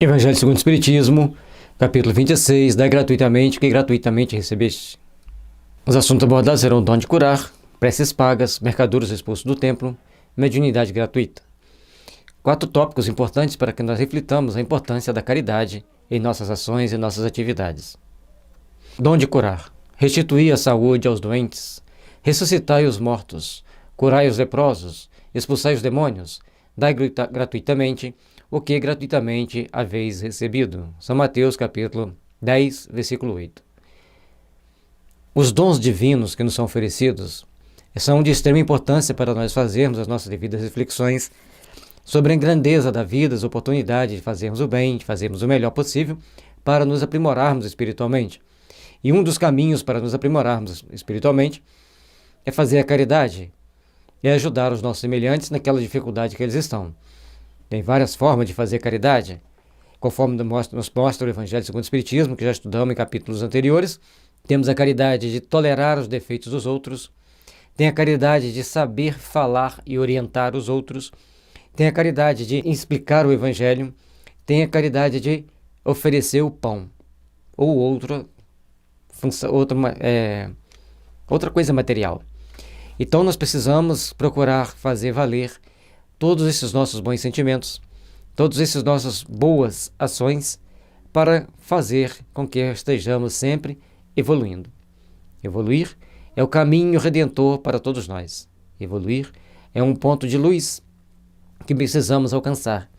Evangelho segundo o Espiritismo, capítulo 26, dai gratuitamente o que gratuitamente recebeste. Os assuntos abordados serão o dom de curar, preces pagas, mercadores expulsos do templo, mediunidade gratuita. 4 tópicos importantes para que nós reflitamos a importância da caridade em nossas ações e nossas atividades. Dom de curar. Restituir a saúde aos doentes, ressuscitai os mortos, curai os leprosos, expulsai os demônios, dai gratuitamente o que gratuitamente haveis recebido. São Mateus capítulo 10, versículo 8. Os dons divinos que nos são oferecidos são de extrema importância para nós fazermos as nossas devidas reflexões sobre a grandeza da vida, as oportunidades de fazermos o bem, de fazermos o melhor possível para nos aprimorarmos espiritualmente. E um dos caminhos para nos aprimorarmos espiritualmente é fazer a caridade, é ajudar os nossos semelhantes naquela dificuldade que eles estão. Tem várias formas de fazer caridade, conforme nos mostra o Evangelho segundo o Espiritismo, que já estudamos em capítulos anteriores. Temos a caridade de tolerar os defeitos dos outros, tem a caridade de saber falar e orientar os outros, tem a caridade de explicar o Evangelho, tem a caridade de oferecer o pão, ou outra coisa material. Então nós precisamos procurar fazer valer todos esses nossos bons sentimentos, todas essas nossas boas ações, para fazer com que estejamos sempre evoluindo. Evoluir é o caminho redentor para todos nós. Evoluir é um ponto de luz que precisamos alcançar.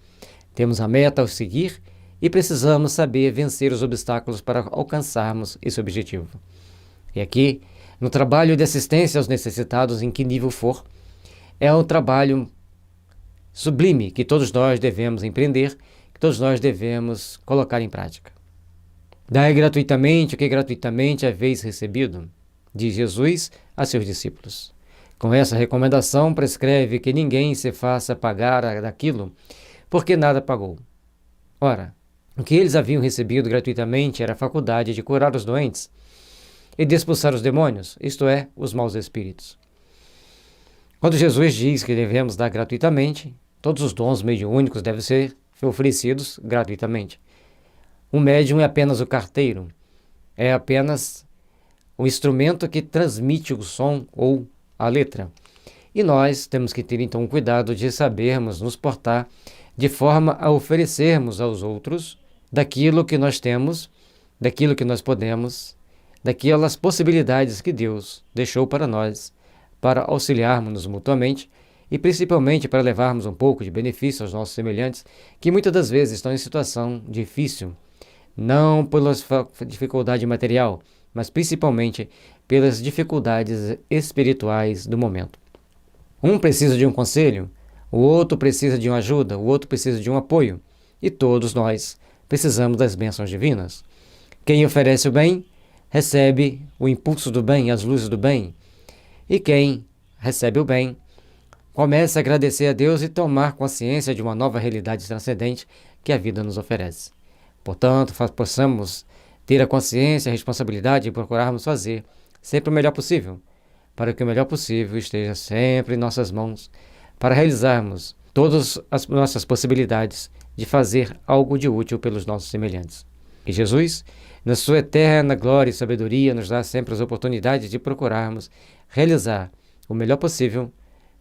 Temos a meta a seguir e precisamos saber vencer os obstáculos para alcançarmos esse objetivo. E aqui, no trabalho de assistência aos necessitados, em que nível for, é um trabalho sublime que todos nós devemos empreender, que todos nós devemos colocar em prática. Dai gratuitamente o que gratuitamente haveis recebido, diz Jesus a seus discípulos. Com essa recomendação, prescreve que ninguém se faça pagar daquilo, porque nada pagou. Ora, o que eles haviam recebido gratuitamente era a faculdade de curar os doentes e de expulsar os demônios, isto é, os maus espíritos. Quando Jesus diz que devemos dar gratuitamente, todos os dons mediúnicos devem ser oferecidos gratuitamente. O médium é apenas o carteiro, é apenas o instrumento que transmite o som ou a letra. E nós temos que ter então cuidado de sabermos nos portar de forma a oferecermos aos outros daquilo que nós temos, daquilo que nós podemos, daquelas possibilidades que Deus deixou para nós, para auxiliarmos-nos mutuamente e principalmente para levarmos um pouco de benefício aos nossos semelhantes, que muitas das vezes estão em situação difícil, não pela dificuldade material, mas principalmente pelas dificuldades espirituais do momento. Um precisa de um conselho, o outro precisa de uma ajuda, o outro precisa de um apoio, e todos nós precisamos das bênçãos divinas. Quem oferece o bem, recebe o impulso do bem, as luzes do bem, e quem recebe o bem, começa a agradecer a Deus e tomar consciência de uma nova realidade transcendente que a vida nos oferece. Portanto, possamos ter a consciência e a responsabilidade de procurarmos fazer sempre o melhor possível, para que o melhor possível esteja sempre em nossas mãos, para realizarmos todas as nossas possibilidades de fazer algo de útil pelos nossos semelhantes. E Jesus, na sua eterna glória e sabedoria, nos dá sempre as oportunidades de procurarmos realizar o melhor possível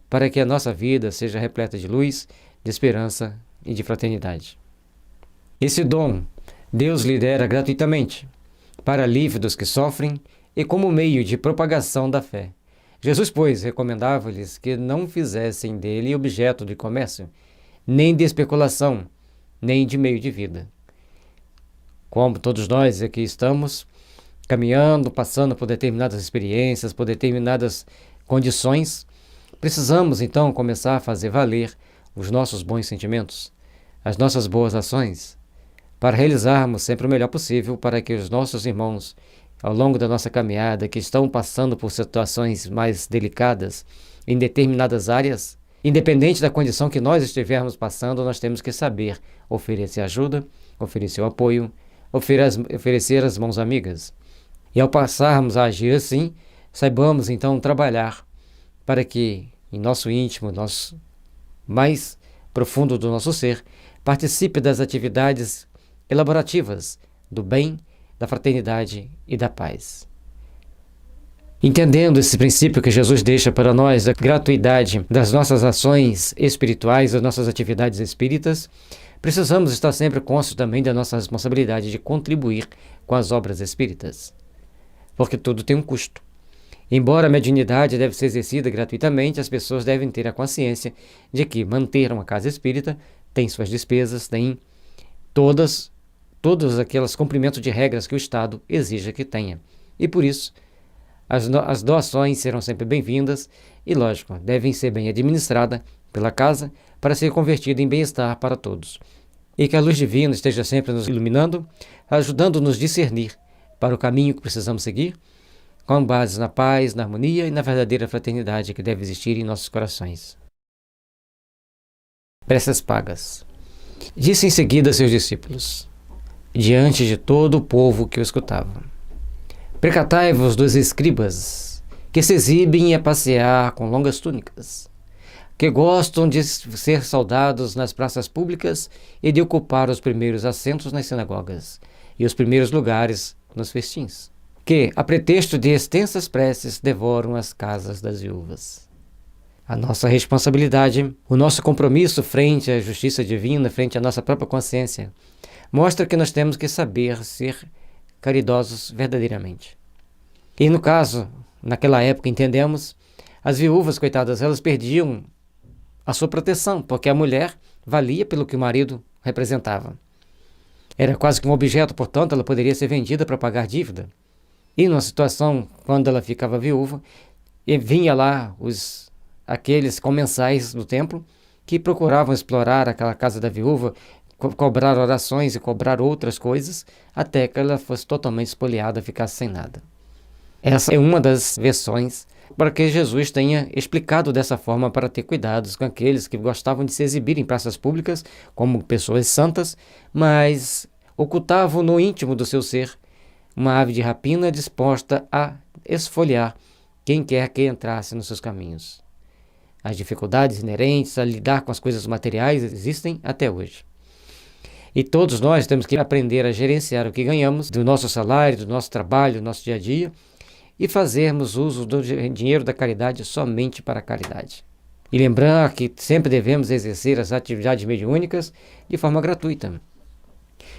para que a nossa vida seja repleta de luz, de esperança e de fraternidade. Esse dom Deus lhe dera gratuitamente, para alívio dos que sofrem e como meio de propagação da fé. Jesus, pois, recomendava-lhes que não fizessem dele objeto de comércio, nem de especulação, nem de meio de vida. Como todos nós aqui estamos caminhando, passando por determinadas experiências, por determinadas condições, precisamos então começar a fazer valer os nossos bons sentimentos, as nossas boas ações, para realizarmos sempre o melhor possível para que os nossos irmãos, ao longo da nossa caminhada, que estão passando por situações mais delicadas em determinadas áreas, independente da condição que nós estivermos passando, nós temos que saber oferecer ajuda, oferecer o apoio, oferecer as mãos amigas. E ao passarmos a agir assim, saibamos então trabalhar para que em nosso íntimo, nosso mais profundo do nosso ser, participe das atividades elaborativas do bem, da fraternidade e da paz. Entendendo esse princípio que Jesus deixa para nós, a gratuidade das nossas ações espirituais, das nossas atividades espíritas, precisamos estar sempre conscientes também da nossa responsabilidade de contribuir com as obras espíritas, porque tudo tem um custo. Embora a mediunidade deve ser exercida gratuitamente, as pessoas devem ter a consciência de que manter uma casa espírita tem suas despesas, tem todos aqueles cumprimentos de regras que o Estado exige que tenha. E por isso, as doações serão sempre bem-vindas e, lógico, devem ser bem administradas pela casa para ser convertida em bem-estar para todos. E que a luz divina esteja sempre nos iluminando, ajudando-nos a discernir para o caminho que precisamos seguir, com base na paz, na harmonia e na verdadeira fraternidade que deve existir em nossos corações. Preces pagas. Disse em seguida a seus discípulos, diante de todo o povo que o escutava: Precatai-vos dos escribas, que se exibem a passear com longas túnicas, que gostam de ser saudados nas praças públicas e de ocupar os primeiros assentos nas sinagogas e os primeiros lugares nos festins, que, a pretexto de extensas preces, devoram as casas das viúvas. A nossa responsabilidade, o nosso compromisso frente à justiça divina, frente à nossa própria consciência, mostra que nós temos que saber ser caridosos verdadeiramente. E no caso, naquela época, entendemos, as viúvas, coitadas, elas perdiam a sua proteção, porque a mulher valia pelo que o marido representava. Era quase que um objeto, portanto, ela poderia ser vendida para pagar dívida. E numa situação, quando ela ficava viúva, e vinha lá aqueles comensais do templo que procuravam explorar aquela casa da viúva, cobrar orações e cobrar outras coisas, até que ela fosse totalmente espoliada, ficasse sem nada. Essa é uma das versões para que Jesus tenha explicado dessa forma para ter cuidados com aqueles que gostavam de se exibir em praças públicas como pessoas santas, mas ocultavam no íntimo do seu ser uma ave de rapina disposta a esfoliar quem quer que entrasse nos seus caminhos. As dificuldades inerentes a lidar com as coisas materiais existem até hoje. E todos nós temos que aprender a gerenciar o que ganhamos, do nosso salário, do nosso trabalho, do nosso dia a dia, e fazermos uso do dinheiro da caridade somente para a caridade. E lembrar que sempre devemos exercer as atividades mediúnicas de forma gratuita.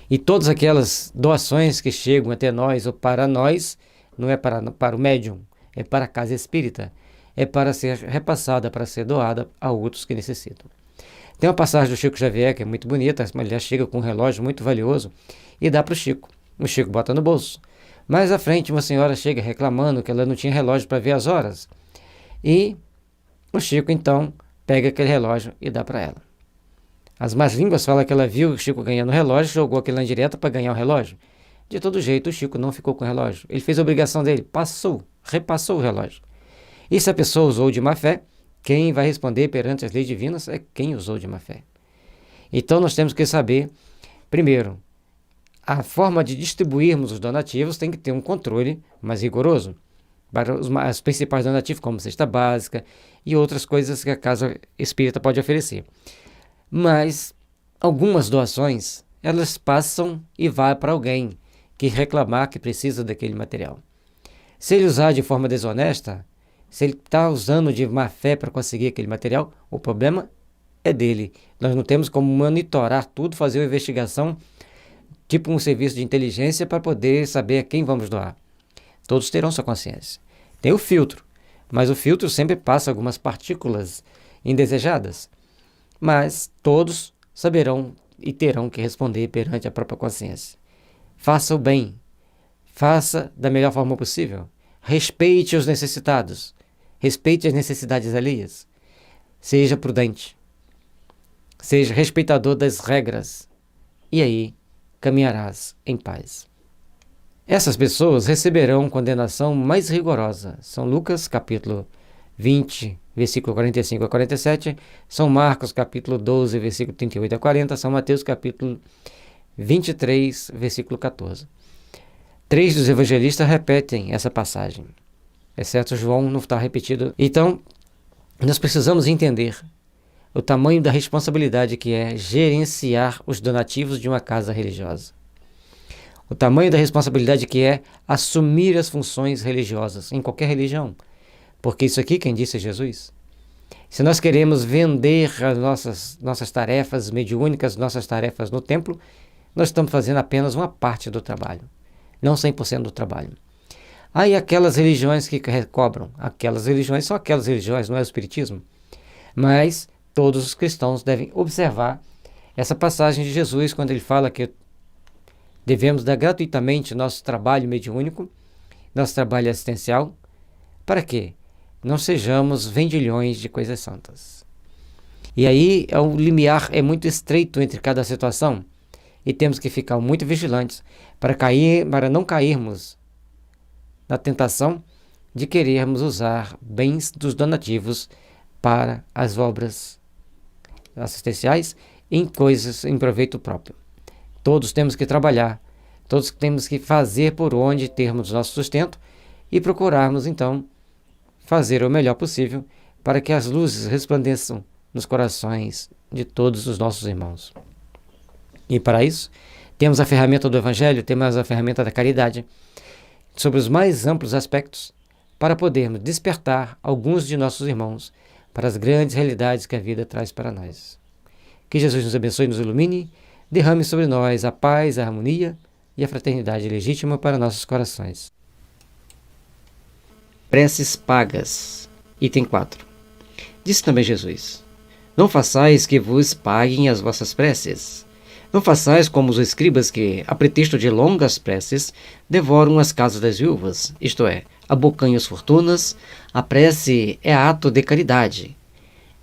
E todas aquelas doações que chegam até nós ou para nós, não é para o médium, é para a casa espírita, é para ser repassada, para ser doada a outros que necessitam. Tem uma passagem do Chico Xavier que é muito bonita, a mulher chega com um relógio muito valioso e dá para o Chico. O Chico bota no bolso. Mais à frente, uma senhora chega reclamando que ela não tinha relógio para ver as horas. E o Chico, então, pega aquele relógio e dá para ela. As más línguas falam que ela viu o Chico ganhando o relógio, jogou aquilo lá direto para ganhar o relógio. De todo jeito, o Chico não ficou com o relógio. Ele fez a obrigação dele, repassou o relógio. E se a pessoa usou de má fé, quem vai responder perante as leis divinas é quem usou de má fé. Então nós temos que saber, primeiro, a forma de distribuirmos os donativos tem que ter um controle mais rigoroso para os principais donativos, como cesta básica e outras coisas que a casa espírita pode oferecer. Mas algumas doações, elas passam e vai para alguém que reclamar que precisa daquele material. Se ele usar de forma desonesta, se ele está usando de má fé para conseguir aquele material, o problema é dele. Nós não temos como monitorar tudo, fazer uma investigação, tipo um serviço de inteligência, para poder saber a quem vamos doar. Todos terão sua consciência. Tem o filtro, mas o filtro sempre passa algumas partículas indesejadas. Mas todos saberão e terão que responder perante a própria consciência. Faça o bem. Faça da melhor forma possível. Respeite os necessitados. Respeite as necessidades alheias. Seja prudente. Seja respeitador das regras. E aí caminharás em paz. Essas pessoas receberão condenação mais rigorosa. São Lucas, capítulo 20, versículo 45 a 47. São Marcos, capítulo 12, versículo 38 a 40. São Mateus, capítulo 23, versículo 14. 3 dos evangelistas repetem essa passagem, exceto João não está repetido. Então, nós precisamos entender o tamanho da responsabilidade que é gerenciar os donativos de uma casa religiosa. o tamanho da responsabilidade que é assumir as funções religiosas em qualquer religião. Porque isso aqui quem disse é Jesus. Se nós queremos vender as nossas tarefas mediúnicas, nossas tarefas no templo, nós estamos fazendo apenas uma parte do trabalho, não 100% do trabalho. Aí aquelas religiões que cobram, aquelas religiões são aquelas religiões, não é o espiritismo. Mas todos os cristãos devem observar essa passagem de Jesus quando ele fala que devemos dar gratuitamente nosso trabalho mediúnico, nosso trabalho assistencial. Para quê? Não sejamos vendilhões de coisas santas. E aí o limiar é muito estreito entre cada situação e temos que ficar muito vigilantes para não cairmos na tentação de querermos usar bens dos donativos para as obras assistenciais em coisas em proveito próprio. Todos temos que trabalhar, todos temos que fazer por onde termos nosso sustento e procurarmos então fazer o melhor possível para que as luzes resplandeçam nos corações de todos os nossos irmãos. E para isso, temos a ferramenta do Evangelho, temos a ferramenta da caridade, sobre os mais amplos aspectos, para podermos despertar alguns de nossos irmãos para as grandes realidades que a vida traz para nós. Que Jesus nos abençoe e nos ilumine, derrame sobre nós a paz, a harmonia e a fraternidade legítima para nossos corações. Preces pagas. Item 4. Disse também Jesus: não façais que vos paguem as vossas preces. Não façais como os escribas que, a pretexto de longas preces, devoram as casas das viúvas, isto é, abocanham as fortunas. A prece é ato de caridade.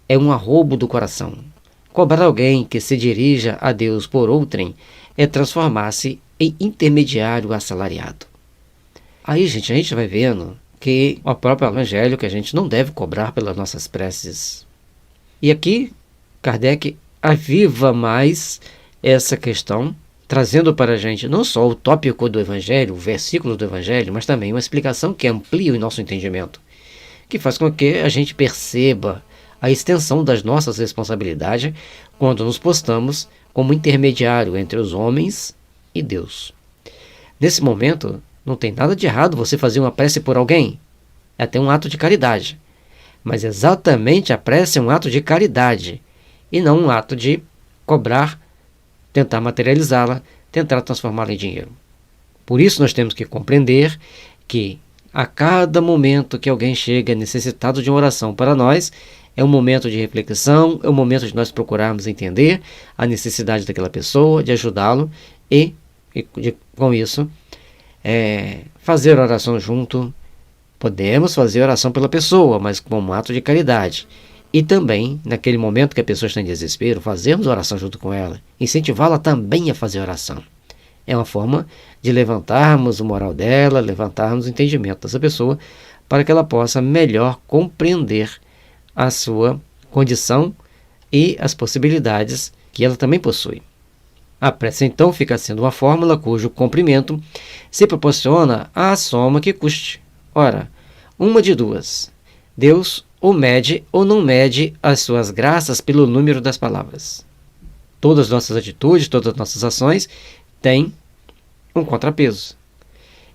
É um arroubo do coração. Cobrar alguém que se dirija a Deus por outrem é transformar-se em intermediário assalariado. Aí, gente, a gente vai vendo que o próprio Evangelho que a gente não deve cobrar pelas nossas preces. E aqui, Kardec aviva mais essa questão, trazendo para a gente não só o tópico do Evangelho, o versículo do Evangelho, mas também uma explicação que amplia o nosso entendimento, que faz com que a gente perceba a extensão das nossas responsabilidades quando nos postamos como intermediário entre os homens e Deus. Nesse momento, não tem nada de errado você fazer uma prece por alguém, é até um ato de caridade, mas exatamente a prece é um ato de caridade e não um ato de cobrar, tentar materializá-la, tentar transformá-la em dinheiro. Por isso nós temos que compreender que a cada momento que alguém chega necessitado de uma oração para nós, é um momento de reflexão, é um momento de nós procurarmos entender a necessidade daquela pessoa, de ajudá-lo e com isso, fazer oração junto. Podemos fazer oração pela pessoa, mas como um ato de caridade. E também, naquele momento que a pessoa está em desespero, fazermos oração junto com ela, incentivá-la também a fazer oração. É uma forma de levantarmos o moral dela, levantarmos o entendimento dessa pessoa, para que ela possa melhor compreender a sua condição e as possibilidades que ela também possui. A prece, então, fica sendo uma fórmula cujo cumprimento se proporciona à soma que custe. Ora, uma de duas: Deus ou mede ou não mede as suas graças pelo número das palavras. Todas as nossas atitudes, todas as nossas ações têm um contrapeso.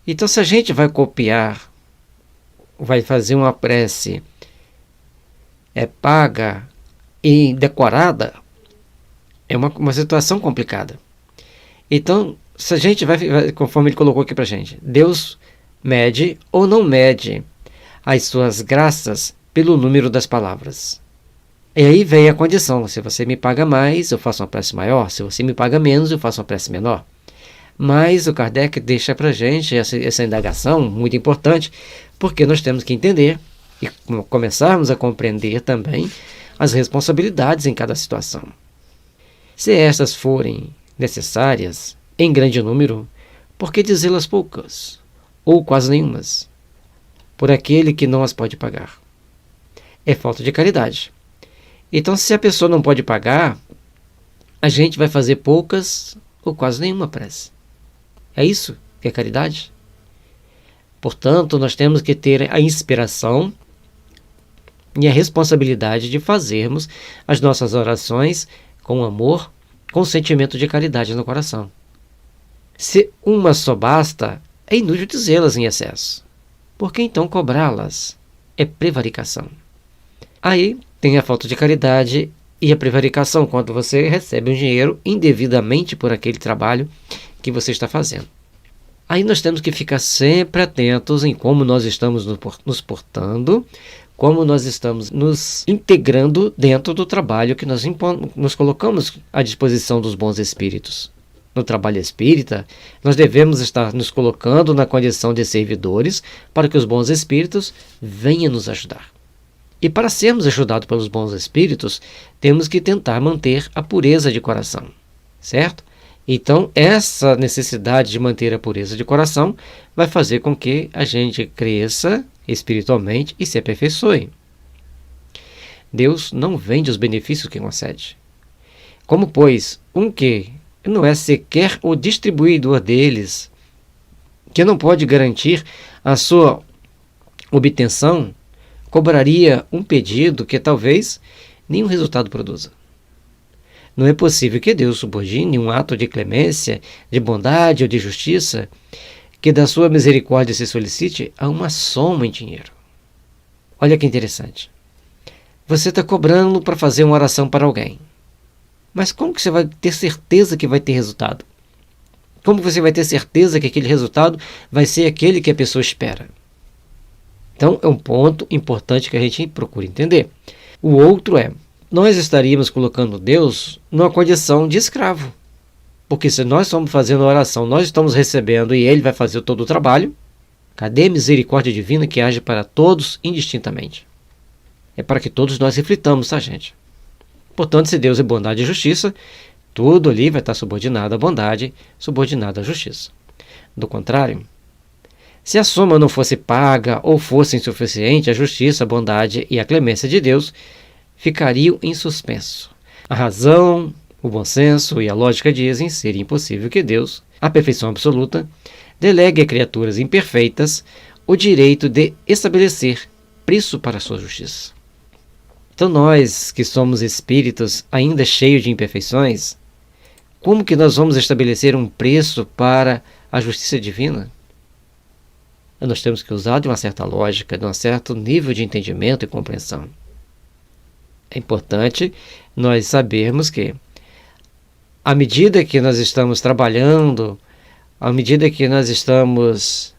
Então, se a gente vai copiar, vai fazer uma prece paga e decorada, é uma situação complicada. Então, se a gente vai, conforme ele colocou aqui pra gente, Deus mede ou não mede as suas graças pelo número das palavras. E aí vem a condição: se você me paga mais, eu faço uma prece maior; se você me paga menos, eu faço uma prece menor. Mas o Kardec deixa pra gente essa indagação muito importante, porque nós temos que entender e começarmos a compreender também as responsabilidades em cada situação. Se estas forem necessárias em grande número, por que dizê-las poucas, ou quase nenhumas, por aquele que não as pode pagar? É falta de caridade. Então, se a pessoa não pode pagar, a gente vai fazer poucas ou quase nenhuma prece. É isso que é caridade? Portanto, nós temos que ter a inspiração e a responsabilidade de fazermos as nossas orações com amor, com sentimento de caridade no coração. Se uma só basta, é inútil dizê-las em excesso. Por que então cobrá-las? É prevaricação. Aí tem a falta de caridade e a prevaricação, quando você recebe um dinheiro indevidamente por aquele trabalho que você está fazendo. Aí nós temos que ficar sempre atentos em como nós estamos nos portando, como nós estamos nos integrando dentro do trabalho que nos colocamos à disposição dos bons espíritos. No trabalho espírita, nós devemos estar nos colocando na condição de servidores para que os bons espíritos venham nos ajudar. E para sermos ajudados pelos bons espíritos, temos que tentar manter a pureza de coração, certo? Então, essa necessidade de manter a pureza de coração vai fazer com que a gente cresça espiritualmente e se aperfeiçoe. Deus não vende os benefícios que concede. Como, pois, um que não é sequer o distribuidor deles, que não pode garantir a sua obtenção, cobraria um pedido que talvez nenhum resultado produza. Não é possível que Deus subordine um ato de clemência, de bondade ou de justiça que da sua misericórdia se solicite a uma soma em dinheiro. Olha que interessante. Você está cobrando para fazer uma oração para alguém. Mas como que você vai ter certeza que vai ter resultado? Como você vai ter certeza que aquele resultado vai ser aquele que a pessoa espera? Então, é um ponto importante que a gente procura entender. O outro é, nós estaríamos colocando Deus numa condição de escravo. Porque se nós estamos fazendo a oração, nós estamos recebendo e Ele vai fazer todo o trabalho, cadê a misericórdia divina que age para todos indistintamente? É para que todos nós reflitamos, tá, gente? Portanto, se Deus é bondade e justiça, tudo ali vai estar subordinado à bondade, subordinado à justiça. Do contrário, se a soma não fosse paga ou fosse insuficiente, a justiça, a bondade e a clemência de Deus ficariam em suspenso. A razão, o bom senso e a lógica dizem ser impossível que Deus, a perfeição absoluta, delegue a criaturas imperfeitas o direito de estabelecer preço para a sua justiça. Então nós, que somos espíritos ainda cheios de imperfeições, como que nós vamos estabelecer um preço para a justiça divina? Nós temos que usar de uma certa lógica, de um certo nível de entendimento e compreensão. É importante nós sabermos que, à medida que nós estamos trabalhando, à medida que nós estamos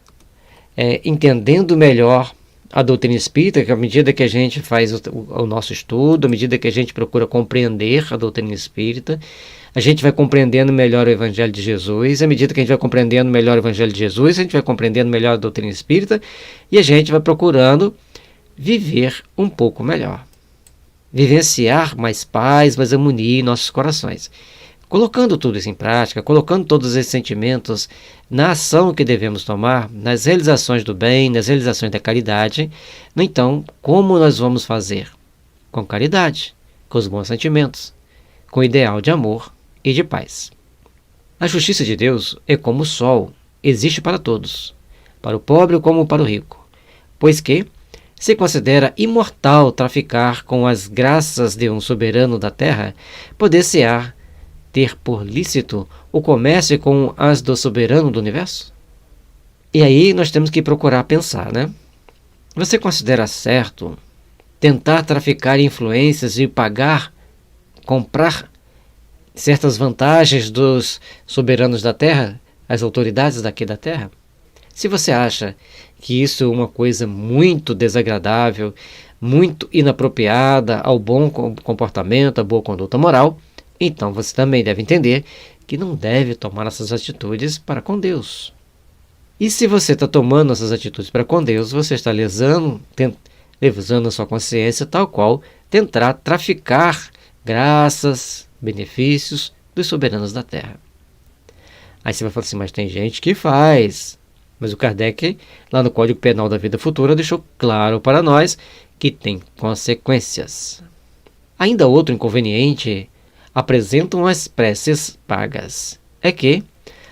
entendendo melhor a doutrina espírita, que à medida que a gente faz o nosso estudo, à medida que a gente procura compreender a doutrina espírita, a gente vai compreendendo melhor o Evangelho de Jesus, à medida que a gente vai compreendendo melhor o Evangelho de Jesus, a gente vai compreendendo melhor a doutrina espírita e a gente vai procurando viver um pouco melhor. Vivenciar mais paz, mais harmonia em nossos corações. Colocando tudo isso em prática, colocando todos esses sentimentos na ação que devemos tomar, nas realizações do bem, nas realizações da caridade, então, como nós vamos fazer? Com caridade, com os bons sentimentos, com o ideal de amor e de paz. A justiça de Deus é como o sol, existe para todos, para o pobre como para o rico, pois que se considera imortal traficar com as graças de um soberano da terra, poder-se-á ter por lícito o comércio com as do soberano do universo? E aí nós temos que procurar pensar, né? Você considera certo tentar traficar influências e comprar certas vantagens dos soberanos da terra, as autoridades daqui da terra? Se você acha que isso é uma coisa muito desagradável, muito inapropriada ao bom comportamento, à boa conduta moral, então você também deve entender que não deve tomar essas atitudes para com Deus. E se você está tomando essas atitudes para com Deus, você está lesando a sua consciência, tal qual tentará traficar graças, benefícios dos soberanos da terra. Aí você vai falar assim, mas tem gente que faz. Mas o Kardec, lá no Código Penal da Vida Futura, deixou claro para nós que tem consequências. Ainda outro inconveniente apresentam as preces pagas. É que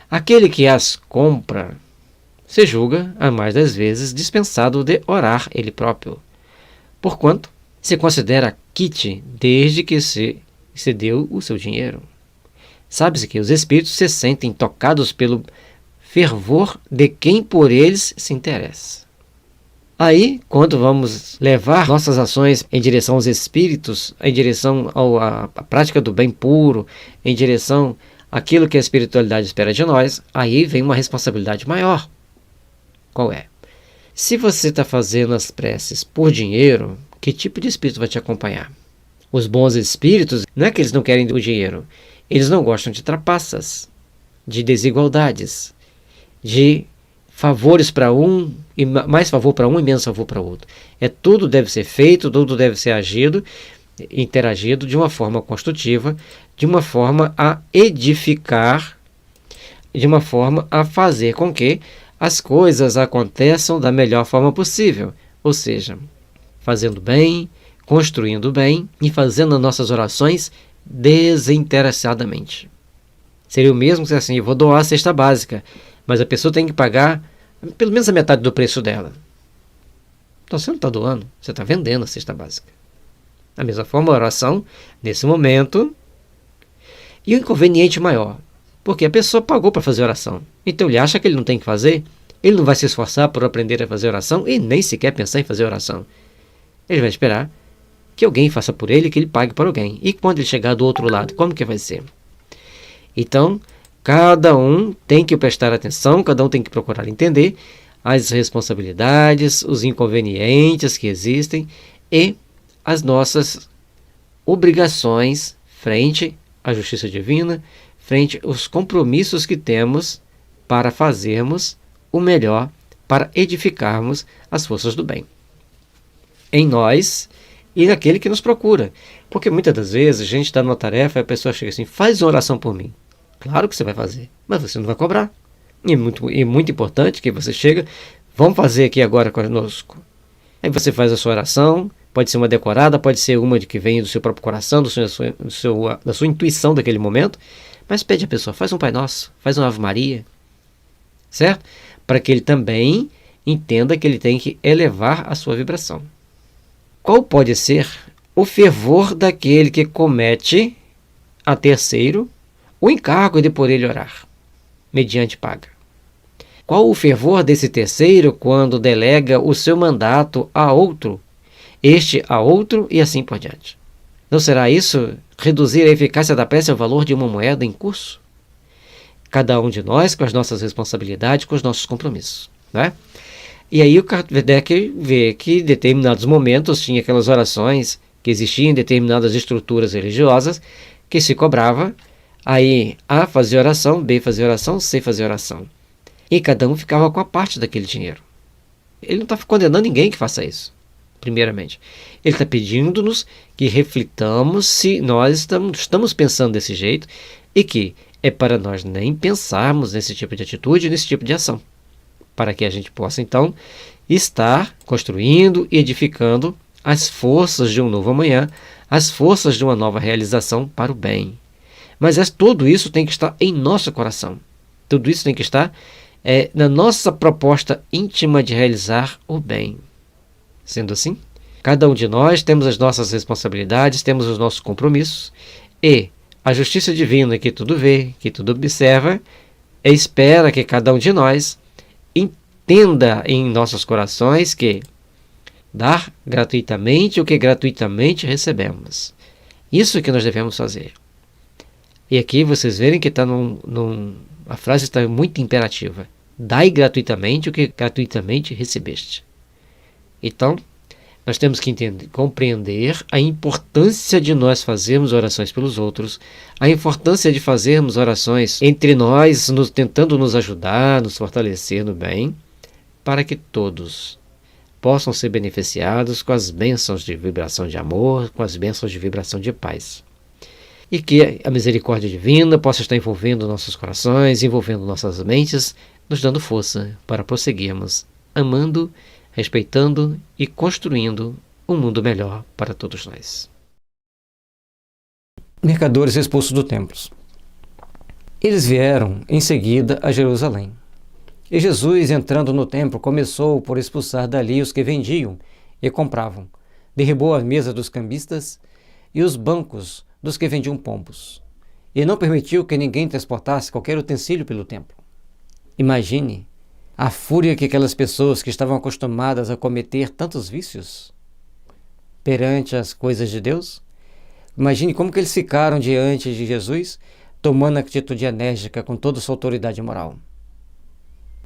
aquele que as compra se julga, a mais das vezes, dispensado de orar ele próprio, porquanto se considera quite desde que se deu o seu dinheiro. Sabe-se que os espíritos se sentem tocados pelo fervor de quem por eles se interessa. Aí, quando vamos levar nossas ações em direção aos espíritos, em direção à prática do bem puro, em direção àquilo que a espiritualidade espera de nós, aí vem uma responsabilidade maior. Qual é? Se você está fazendo as preces por dinheiro, que tipo de espírito vai te acompanhar? Os bons espíritos, não é que eles não querem o dinheiro, eles não gostam de trapaças, de desigualdades, de favores para um, e mais favor para um e menos favor para outro. Tudo deve ser feito, tudo deve ser agido, interagido de uma forma construtiva, de uma forma a edificar, de uma forma a fazer com que as coisas aconteçam da melhor forma possível. Ou seja, fazendo bem, construindo bem e fazendo as nossas orações desinteressadamente. Seria o mesmo se assim, eu vou doar a cesta básica, mas a pessoa tem que pagar pelo menos a metade do preço dela. Então você não está doando, você está vendendo a cesta básica. Da mesma forma, a oração, nesse momento, e o inconveniente maior, porque a pessoa pagou para fazer oração. Então ele acha que ele não tem que fazer, ele não vai se esforçar por aprender a fazer oração e nem sequer pensar em fazer oração. Ele vai esperar que alguém faça por ele, que ele pague para alguém. E quando ele chegar do outro lado, como que vai ser? Então, cada um tem que prestar atenção, cada um tem que procurar entender as responsabilidades, os inconvenientes que existem e as nossas obrigações frente à justiça divina, frente aos compromissos que temos para fazermos o melhor, para edificarmos as forças do bem em nós e naquele que nos procura. Porque muitas das vezes a gente está numa tarefa e a pessoa chega assim, faz uma oração por mim. Claro que você vai fazer, mas você não vai cobrar. E é muito importante que você chega, vamos fazer aqui agora conosco. Aí você faz a sua oração, pode ser uma decorada, pode ser uma de que vem do seu próprio coração, da sua intuição daquele momento, mas pede à pessoa, faz um Pai Nosso, faz uma Ave Maria, certo? Para que ele também entenda que ele tem que elevar a sua vibração. Qual pode ser o fervor daquele que comete a terceiro o encargo de por ele orar, mediante paga? Qual o fervor desse terceiro quando delega o seu mandato a outro, este a outro e assim por diante? Não será isso reduzir a eficácia da prece ao valor de uma moeda em curso? Cada um de nós com as nossas responsabilidades, com os nossos compromissos, né? E aí o Kardec vê que em determinados momentos tinha aquelas orações que existiam em determinadas estruturas religiosas que se cobrava, aí A fazia oração, B fazia oração, C fazia oração. E cada um ficava com a parte daquele dinheiro. Ele não está condenando ninguém que faça isso, primeiramente. Ele está pedindo-nos que reflitamos se nós estamos pensando desse jeito e que é para nós nem pensarmos nesse tipo de atitude, nesse tipo de ação, para que a gente possa, então, estar construindo e edificando as forças de um novo amanhã, as forças de uma nova realização para o bem. Mas tudo isso tem que estar em nosso coração. Tudo isso tem que estar na nossa proposta íntima de realizar o bem. Sendo assim, cada um de nós temos as nossas responsabilidades, temos os nossos compromissos, e a justiça divina que tudo vê, que tudo observa, espera que cada um de nós entenda em nossos corações que dar gratuitamente o que gratuitamente recebemos. Isso que nós devemos fazer. E aqui vocês verem que está a frase está muito imperativa. Dai gratuitamente o que gratuitamente recebeste. Então, nós temos que compreender a importância de nós fazermos orações pelos outros, a importância de fazermos orações entre nós, tentando nos ajudar, nos fortalecer no bem, para que todos possam ser beneficiados com as bênçãos de vibração de amor, com as bênçãos de vibração de paz. E que a misericórdia divina possa estar envolvendo nossos corações, envolvendo nossas mentes, nos dando força para prosseguirmos, amando, respeitando e construindo um mundo melhor para todos nós. Mercadores expulsos do templo. Eles vieram em seguida a Jerusalém. E Jesus, entrando no templo, começou por expulsar dali os que vendiam e compravam. Derribou a mesa dos cambistas e os bancos dos que vendiam pombos. e não permitiu que ninguém transportasse qualquer utensílio pelo templo. Imagine a fúria que aquelas pessoas que estavam acostumadas a cometer tantos vícios perante as coisas de Deus, imagine como que eles ficaram diante de Jesus, tomando atitude enérgica com toda a sua autoridade moral.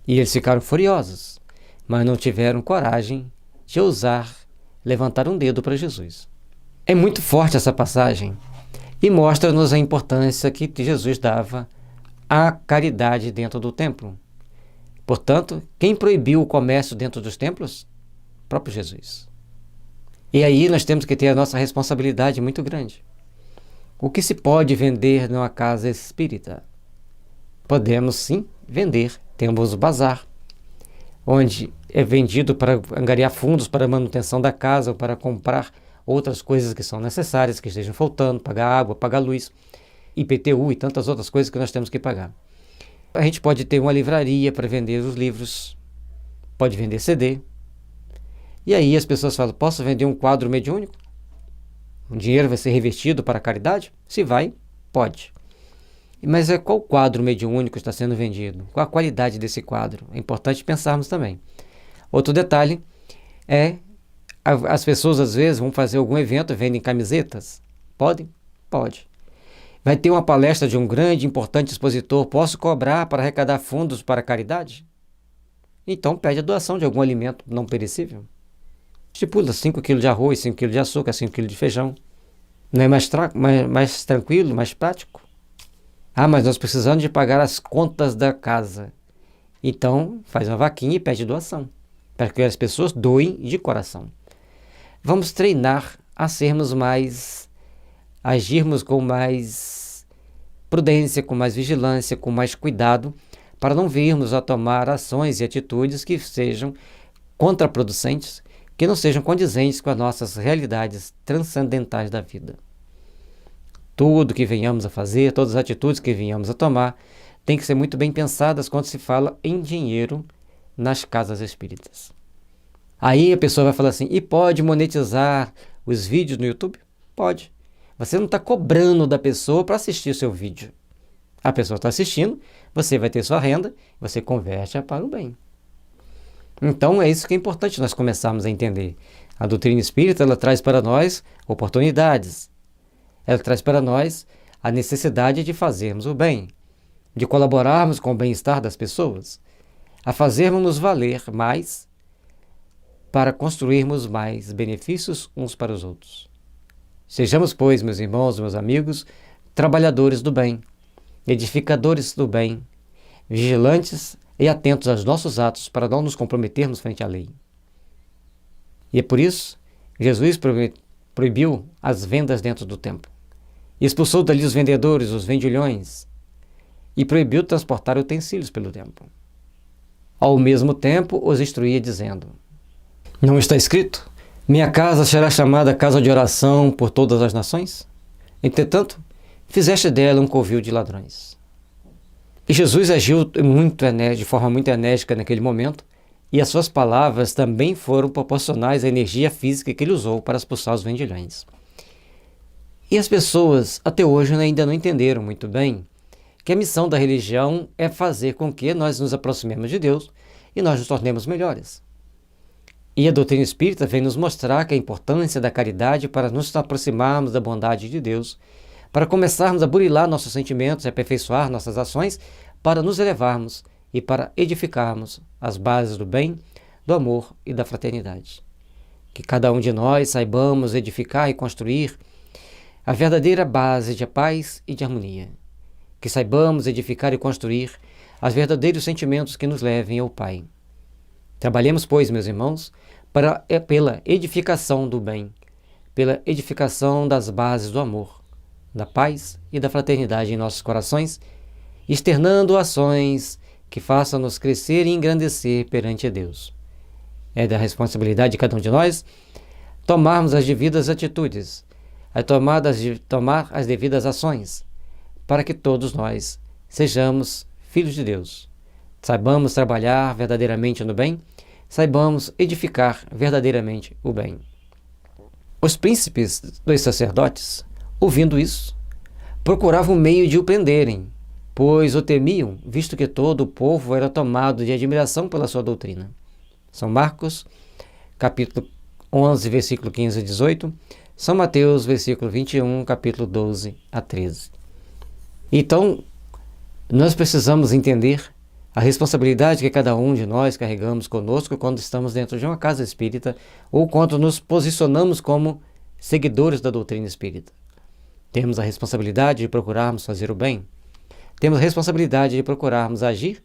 E eles ficaram furiosos, mas não tiveram coragem de ousar levantar um dedo para Jesus. É muito forte essa passagem e mostra-nos a importância que Jesus dava à caridade dentro do templo. Portanto, quem proibiu o comércio dentro dos templos? O próprio Jesus. E aí nós temos que ter a nossa responsabilidade muito grande. O que se pode vender numa casa espírita? Podemos sim vender. Temos o bazar, onde é vendido para angariar fundos para a manutenção da casa ou para comprar outras coisas que são necessárias, que estejam faltando, pagar água, pagar luz, IPTU e tantas outras coisas que nós temos que pagar. A gente pode ter uma livraria para vender os livros, pode vender CD. E aí as pessoas falam, posso vender um quadro mediúnico? O dinheiro vai ser revertido para a caridade? Se vai, pode. Mas qual quadro mediúnico está sendo vendido? Qual a qualidade desse quadro? É importante pensarmos também. Outro detalhe é, as pessoas às vezes vão fazer algum evento, vendem camisetas? Podem? Pode. Vai ter uma palestra de um grande, importante expositor, posso cobrar para arrecadar fundos para a caridade? Então pede a doação de algum alimento não perecível. Estipula 5 kg de arroz, 5 kg de açúcar, 5 kg de feijão. Não é mais tranquilo, mais prático? Ah, mas nós precisamos de pagar as contas da casa. Então faz uma vaquinha e pede doação, para que as pessoas doem de coração. Vamos treinar a agirmos com mais prudência, com mais vigilância, com mais cuidado, para não virmos a tomar ações e atitudes que sejam contraproducentes, que não sejam condizentes com as nossas realidades transcendentais da vida. Tudo que venhamos a fazer, todas as atitudes que venhamos a tomar, tem que ser muito bem pensadas quando se fala em dinheiro nas casas espíritas. Aí a pessoa vai falar assim, e pode monetizar os vídeos no YouTube? Pode. Você não está cobrando da pessoa para assistir o seu vídeo. A pessoa está assistindo, você vai ter sua renda, você converte para o bem. Então é isso que é importante nós começarmos a entender. A doutrina espírita, ela traz para nós oportunidades. Ela traz para nós a necessidade de fazermos o bem, de colaborarmos com o bem-estar das pessoas, a fazermos-nos valer mais para construirmos mais benefícios uns para os outros. Sejamos, pois, meus irmãos, meus amigos, trabalhadores do bem, edificadores do bem, vigilantes e atentos aos nossos atos para não nos comprometermos frente à lei. E é por isso que Jesus proibiu as vendas dentro do templo. Expulsou dali os vendedores, os vendilhões, e proibiu transportar utensílios pelo templo. Ao mesmo tempo, os instruía dizendo, não está escrito? Minha casa será chamada casa de oração por todas as nações? Entretanto, fizeste dela um covil de ladrões. E Jesus agiu de forma muito enérgica naquele momento, e as suas palavras também foram proporcionais à energia física que ele usou para expulsar os vendilhões. E as pessoas até hoje ainda não entenderam muito bem que a missão da religião é fazer com que nós nos aproximemos de Deus e nós nos tornemos melhores. E a doutrina espírita vem nos mostrar que a importância da caridade para nos aproximarmos da bondade de Deus, para começarmos a burilar nossos sentimentos e aperfeiçoar nossas ações, para nos elevarmos e para edificarmos as bases do bem, do amor e da fraternidade. Que cada um de nós saibamos edificar e construir a verdadeira base de paz e de harmonia. Que saibamos edificar e construir os verdadeiros sentimentos que nos levem ao Pai. Trabalhemos, pois, meus irmãos, pela edificação do bem, pela edificação das bases do amor, da paz e da fraternidade em nossos corações, externando ações que façam-nos crescer e engrandecer perante Deus. É da responsabilidade de cada um de nós tomarmos as devidas atitudes, tomar as devidas ações, para que todos nós sejamos filhos de Deus. Saibamos trabalhar verdadeiramente no bem, saibamos edificar verdadeiramente o bem. Os príncipes dos sacerdotes, ouvindo isso, procuravam um meio de o prenderem, pois o temiam, visto que todo o povo era tomado de admiração pela sua doutrina. São Marcos, capítulo 11, versículo 15 a 18, São Mateus, versículo 21, capítulo 12 a 13. Então, nós precisamos entender a responsabilidade que cada um de nós carregamos conosco quando estamos dentro de uma casa espírita ou quando nos posicionamos como seguidores da doutrina espírita. Temos a responsabilidade de procurarmos fazer o bem. Temos a responsabilidade de procurarmos agir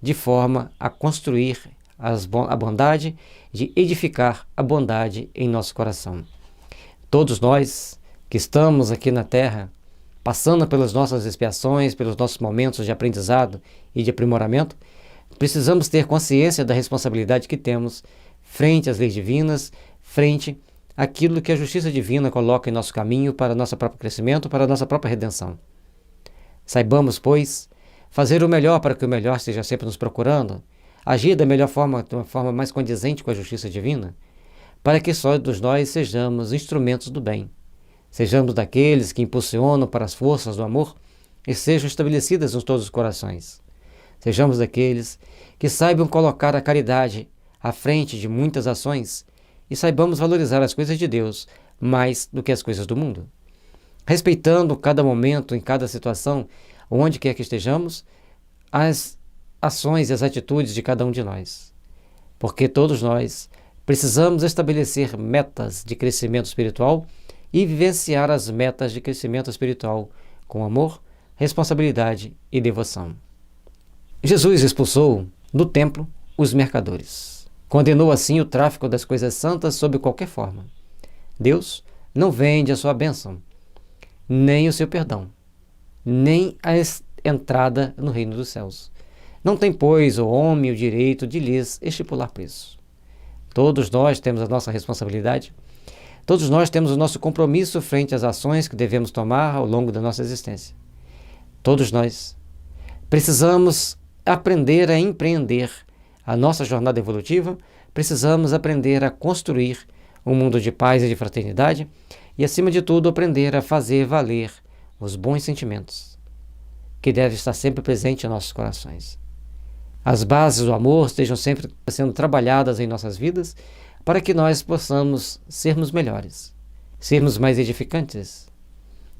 de forma a construir a bondade, de edificar a bondade em nosso coração. Todos nós que estamos aqui na Terra, passando pelas nossas expiações, pelos nossos momentos de aprendizado e de aprimoramento, precisamos ter consciência da responsabilidade que temos frente às leis divinas, frente àquilo que a justiça divina coloca em nosso caminho para nosso próprio crescimento, para a nossa própria redenção. Saibamos, pois, fazer o melhor para que o melhor esteja sempre nos procurando, agir da melhor forma, de uma forma mais condizente com a justiça divina, para que só todos nós sejamos instrumentos do bem. Sejamos daqueles que impulsionam para as forças do amor e sejam estabelecidas em todos os corações. Sejamos daqueles que saibam colocar a caridade à frente de muitas ações e saibamos valorizar as coisas de Deus mais do que as coisas do mundo. Respeitando cada momento, em cada situação, onde quer que estejamos, as ações e as atitudes de cada um de nós. Porque todos nós precisamos estabelecer metas de crescimento espiritual e vivenciar as metas de crescimento espiritual com amor, responsabilidade e devoção. Jesus expulsou do templo os mercadores. Condenou assim o tráfico das coisas santas sob qualquer forma. Deus não vende a sua bênção, nem o seu perdão, nem a entrada no reino dos céus. Não tem, pois, o homem o direito de lhes estipular preço. Todos nós temos a nossa responsabilidade. Todos nós temos o nosso compromisso frente às ações que devemos tomar ao longo da nossa existência. Todos nós precisamos aprender a empreender a nossa jornada evolutiva, precisamos aprender a construir um mundo de paz e de fraternidade e, acima de tudo, aprender a fazer valer os bons sentimentos que devem estar sempre presentes em nossos corações. As bases do amor estejam sempre sendo trabalhadas em nossas vidas para que nós possamos sermos melhores, sermos mais edificantes,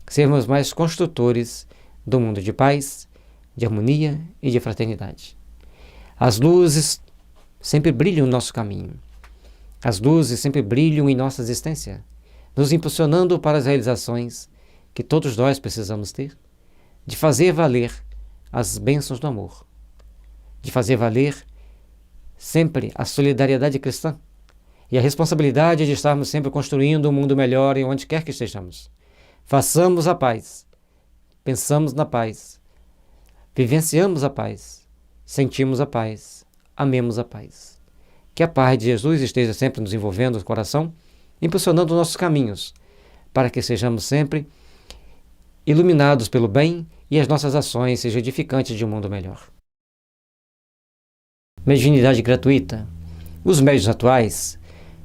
sermos mais construtores do mundo de paz, de harmonia e de fraternidade. As luzes sempre brilham no nosso caminho. As luzes sempre brilham em nossa existência, nos impulsionando para as realizações que todos nós precisamos ter, de fazer valer as bênçãos do amor, de fazer valer sempre a solidariedade cristã e a responsabilidade de estarmos sempre construindo um mundo melhor em onde quer que estejamos. Façamos a paz, pensamos na paz, vivenciamos a paz, sentimos a paz, amemos a paz. Que a paz de Jesus esteja sempre nos envolvendo o coração, impulsionando nossos caminhos, para que sejamos sempre iluminados pelo bem e as nossas ações sejam edificantes de um mundo melhor. Mediunidade gratuita. Os médiuns atuais,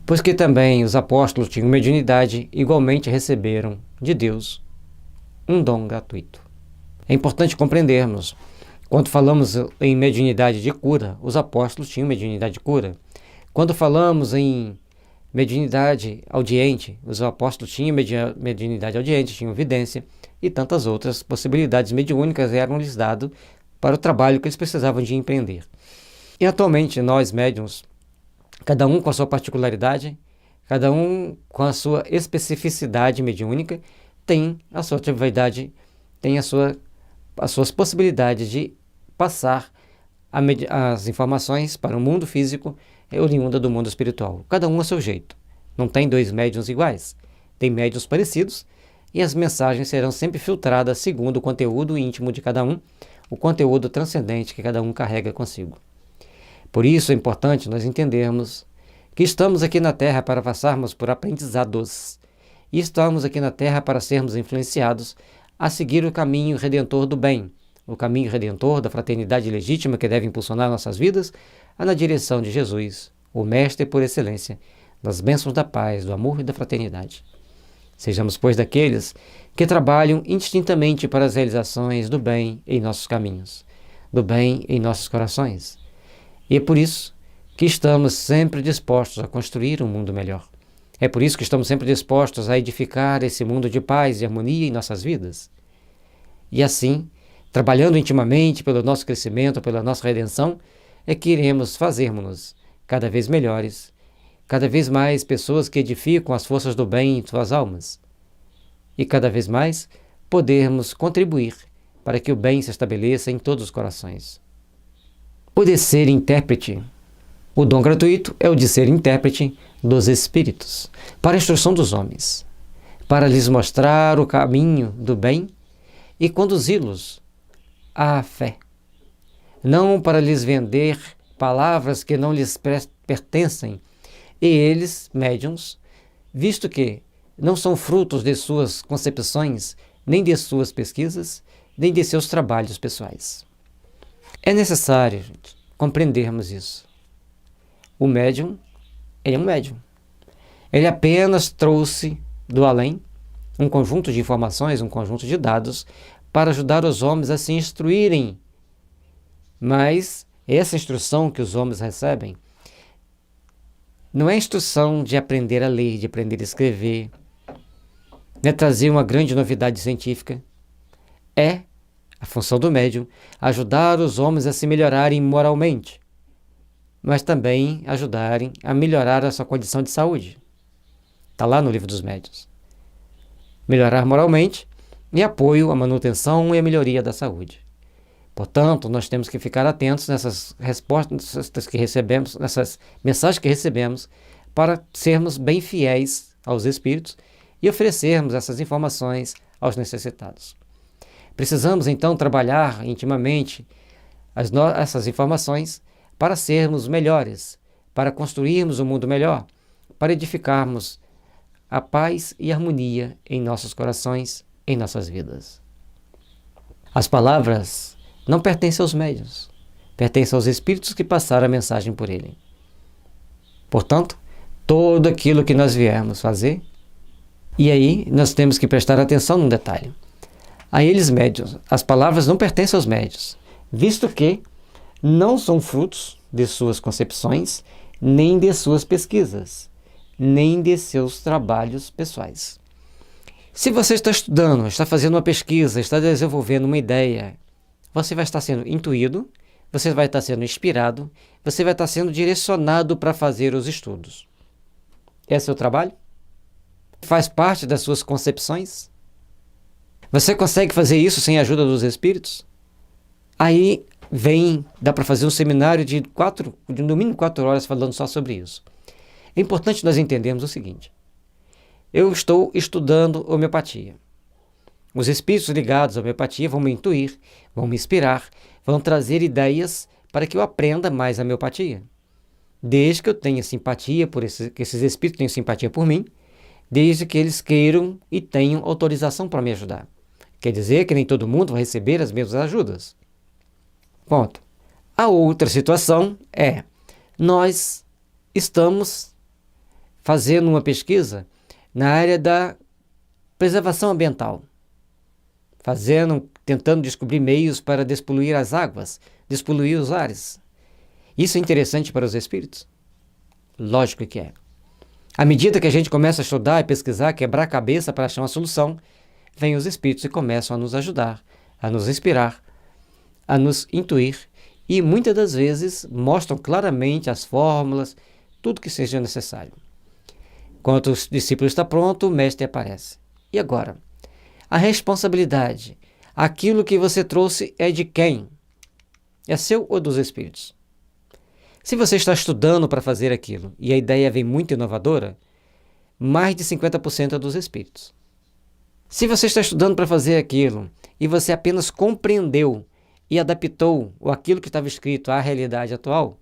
pois que também os apóstolos tinham mediunidade, igualmente receberam de Deus um dom gratuito. É importante compreendermos, quando falamos em mediunidade de cura, os apóstolos tinham mediunidade de cura. Quando falamos em mediunidade audiente, os apóstolos tinham mediunidade audiente, tinham vidência e tantas outras possibilidades mediúnicas eram-lhes dadas para o trabalho que eles precisavam de empreender. E atualmente nós médiuns, cada um com a sua particularidade, cada um com a sua especificidade mediúnica, tem a sua atividade, tem as suas possibilidades de passar as informações para o mundo físico oriunda do mundo espiritual. Cada um a seu jeito. Não tem dois médiuns iguais. Tem médiuns parecidos e as mensagens serão sempre filtradas segundo o conteúdo íntimo de cada um, o conteúdo transcendente que cada um carrega consigo. Por isso é importante nós entendermos que estamos aqui na Terra para passarmos por aprendizados e estamos aqui na Terra para sermos influenciados a seguir o caminho redentor do bem, o caminho redentor da fraternidade legítima que deve impulsionar nossas vidas na direção de Jesus, o Mestre por excelência, das bênçãos da paz, do amor e da fraternidade. Sejamos, pois, daqueles que trabalham indistintamente para as realizações do bem em nossos caminhos, do bem em nossos corações. E é por isso que estamos sempre dispostos a construir um mundo melhor. É por isso que estamos sempre dispostos a edificar esse mundo de paz e harmonia em nossas vidas. E assim, trabalhando intimamente pelo nosso crescimento, pela nossa redenção, é que iremos fazermos-nos cada vez melhores, cada vez mais pessoas que edificam as forças do bem em suas almas. E cada vez mais podermos contribuir para que o bem se estabeleça em todos os corações. Poder ser intérprete. O dom gratuito é o de ser intérprete dos Espíritos, para a instrução dos homens, para lhes mostrar o caminho do bem e conduzi-los à fé, não para lhes vender palavras que não lhes pertencem, e eles, médiuns, visto que não são frutos de suas concepções, nem de suas pesquisas, nem de seus trabalhos pessoais. É necessário, gente, compreendermos isso. O médium, ele é um médium. Ele apenas trouxe do além um conjunto de informações, um conjunto de dados para ajudar os homens a se instruírem. Mas essa instrução que os homens recebem não é instrução de aprender a ler, de aprender a escrever, não é trazer uma grande novidade científica. É a função do médium ajudar os homens a se melhorarem moralmente, mas também ajudarem a melhorar a sua condição de saúde. Está lá no Livro dos Médiuns. Melhorar moralmente e apoio à manutenção e à melhoria da saúde. Portanto, nós temos que ficar atentos nessas respostas que recebemos, nessas mensagens que recebemos, para sermos bem fiéis aos Espíritos e oferecermos essas informações aos necessitados. Precisamos, então, trabalhar intimamente essas informações para sermos melhores, para construirmos um mundo melhor, para edificarmos a paz e harmonia em nossos corações, em nossas vidas. As palavras não pertencem aos médiuns, pertencem aos Espíritos que passaram a mensagem por ele. Portanto, tudo aquilo que nós viermos fazer, e aí nós temos que prestar atenção num detalhe. A eles médiuns, as palavras não pertencem aos médiuns, visto que não são frutos de suas concepções, nem de suas pesquisas, nem de seus trabalhos pessoais. Se você está estudando, está fazendo uma pesquisa, está desenvolvendo uma ideia, você vai estar sendo intuído, você vai estar sendo inspirado, você vai estar sendo direcionado para fazer os estudos. É seu trabalho? Faz parte das suas concepções? Você consegue fazer isso sem a ajuda dos Espíritos? Aí dá para fazer um seminário de no mínimo 4 horas falando só sobre isso. É importante nós entendermos o seguinte: eu estou estudando homeopatia. Os espíritos ligados à homeopatia vão me intuir, vão me inspirar, vão trazer ideias para que eu aprenda mais a homeopatia. Desde que eu tenha simpatia que esses espíritos tenham simpatia por mim, desde que eles queiram e tenham autorização para me ajudar. Quer dizer que nem todo mundo vai receber as mesmas ajudas. Ponto. A outra situação é, nós estamos fazendo uma pesquisa na área da preservação ambiental, tentando descobrir meios para despoluir as águas, despoluir os ares. Isso é interessante para os espíritos? Lógico que é. À medida que a gente começa a estudar e pesquisar, quebrar a cabeça para achar uma solução, vêm os espíritos e começam a nos ajudar, a nos inspirar, a nos intuir e muitas das vezes mostram claramente as fórmulas, tudo que seja necessário. Quando o discípulo está pronto, o mestre aparece. E agora? A responsabilidade, aquilo que você trouxe é de quem? É seu ou dos espíritos? Se você está estudando para fazer aquilo e a ideia vem muito inovadora, mais de 50% é dos espíritos. Se você está estudando para fazer aquilo e você apenas compreendeu e adaptou aquilo que estava escrito à realidade atual,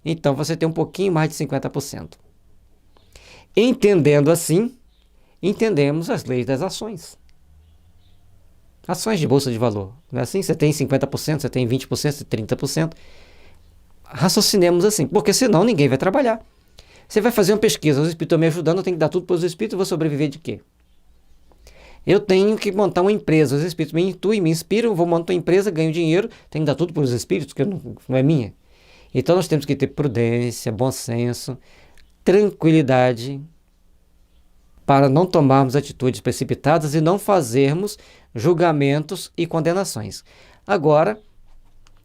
então você tem um pouquinho mais de 50%. Entendendo assim, entendemos as leis das ações. Ações de bolsa de valor. Não é assim? Você tem 50%, você tem 20%, você tem 30%. Raciocinemos assim, porque senão ninguém vai trabalhar. Você vai fazer uma pesquisa, os espíritos estão me ajudando, eu tenho que dar tudo para os espíritos, eu vou sobreviver de quê? Eu tenho que montar uma empresa, os espíritos me intuem, me inspiram, vou montar uma empresa, ganho dinheiro, tenho que dar tudo para os espíritos, que não é minha. Então nós temos que ter prudência, bom senso, tranquilidade, para não tomarmos atitudes precipitadas e não fazermos julgamentos e condenações. Agora,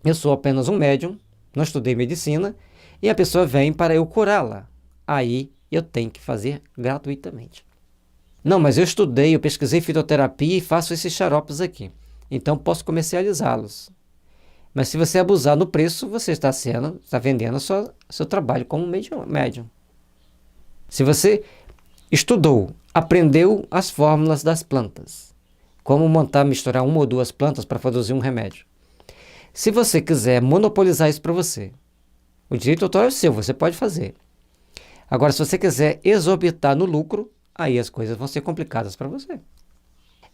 eu sou apenas um médium, não estudei medicina, e a pessoa vem para eu curá-la. Aí eu tenho que fazer gratuitamente. Não, mas eu estudei, eu pesquisei fitoterapia e faço esses xaropes aqui. Então posso comercializá-los. Mas se você abusar no preço, você está vendendo seu trabalho como médium. Se você estudou, aprendeu as fórmulas das plantas, como misturar uma ou duas plantas para produzir um remédio. Se você quiser monopolizar isso para você, o direito autoral é seu, você pode fazer. Agora, se você quiser exorbitar no lucro, aí as coisas vão ser complicadas para você.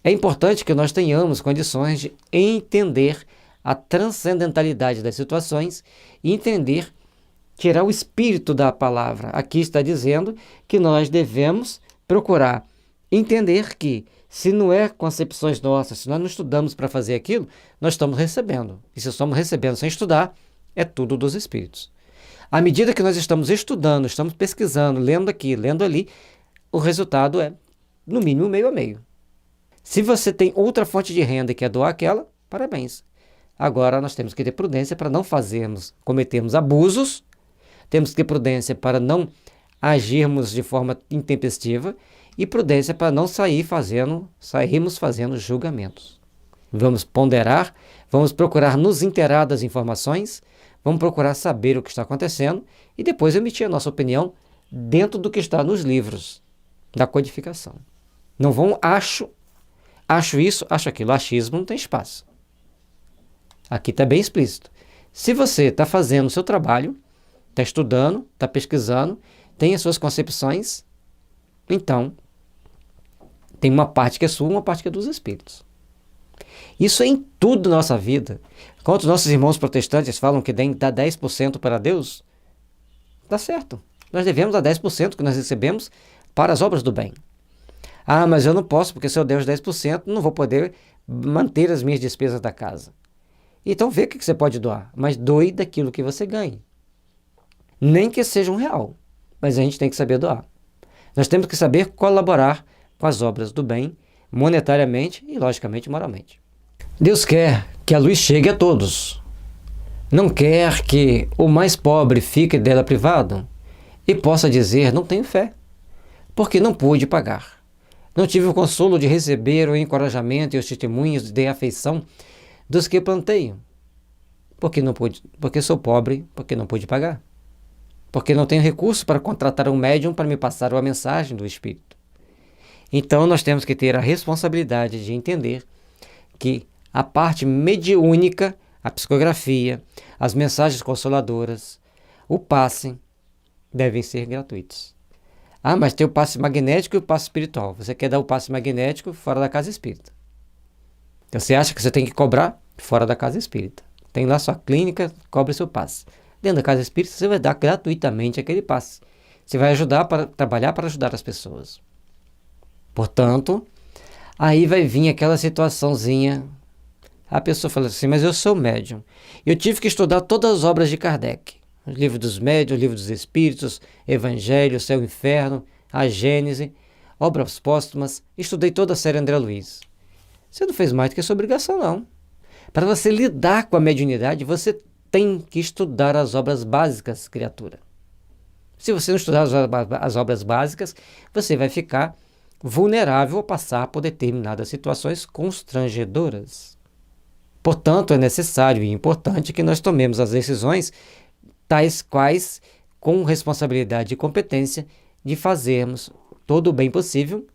É importante que nós tenhamos condições de entender a transcendentalidade das situações e entender, tirar o espírito da palavra. Aqui está dizendo que nós devemos procurar entender que, se não é concepções nossas, se nós não estudamos para fazer aquilo, nós estamos recebendo. E se estamos recebendo sem estudar, é tudo dos espíritos. À medida que nós estamos estudando, estamos pesquisando, lendo aqui, lendo ali, o resultado é, no mínimo, meio a meio. Se você tem outra fonte de renda e quer doar aquela, parabéns. Agora nós temos que ter prudência para não cometermos abusos, temos que ter prudência para não agirmos de forma intempestiva e prudência para não sairmos fazendo julgamentos. Vamos ponderar, vamos procurar nos inteirar das informações, vamos procurar saber o que está acontecendo e depois emitir a nossa opinião dentro do que está nos livros da codificação. Não vão acho isso, acho aquilo. Achismo não tem espaço. Aqui está bem explícito. Se você está fazendo o seu trabalho, está estudando, está pesquisando, tem as suas concepções, então tem uma parte que é sua, uma parte que é dos espíritos. Isso é em tudo na nossa vida. Quando os nossos irmãos protestantes falam que dá 10% para Deus, dá certo. Nós devemos dar 10% que nós recebemos para as obras do bem. Ah, mas eu não posso, porque se eu der os 10%, não vou poder manter as minhas despesas da casa. Então vê o que você pode doar, mas doe daquilo que você ganhe. Nem que seja R$1, mas a gente tem que saber doar. Nós temos que saber colaborar com as obras do bem, monetariamente e, logicamente, moralmente. Deus quer que a luz chegue a todos. Não quer que o mais pobre fique dela privado e possa dizer, não tenho fé, porque não pude pagar. Não tive o consolo de receber o encorajamento e os testemunhos de afeição dos que plantei, porque sou pobre, porque não pude pagar, porque não tenho recurso para contratar um médium para me passar uma mensagem do Espírito. Então nós temos que ter a responsabilidade de entender que a parte mediúnica, a psicografia, as mensagens consoladoras, o passe, devem ser gratuitos. Ah, mas tem o passe magnético e o passe espiritual. Você quer dar o passe magnético fora da casa espírita. Então você acha que você tem que cobrar fora da casa espírita. Tem lá sua clínica, cobre seu passe. Dentro da casa espírita você vai dar gratuitamente aquele passe. Você vai trabalhar para ajudar as pessoas. Portanto, aí vai vir aquela situaçãozinha. A pessoa fala assim, mas eu sou médium. Eu tive que estudar todas as obras de Kardec. O livro dos médiuns, o livro dos espíritos, Evangelho, Céu e Inferno, a Gênese, obras póstumas. Estudei toda a série André Luiz. Você não fez mais do que a sua obrigação, não. Para você lidar com a mediunidade, você tem que estudar as obras básicas, criatura. Se você não estudar as obras básicas, você vai ficar vulnerável a passar por determinadas situações constrangedoras. Portanto, é necessário e importante que nós tomemos as decisões tais quais, com responsabilidade e competência, de fazermos todo o bem possível,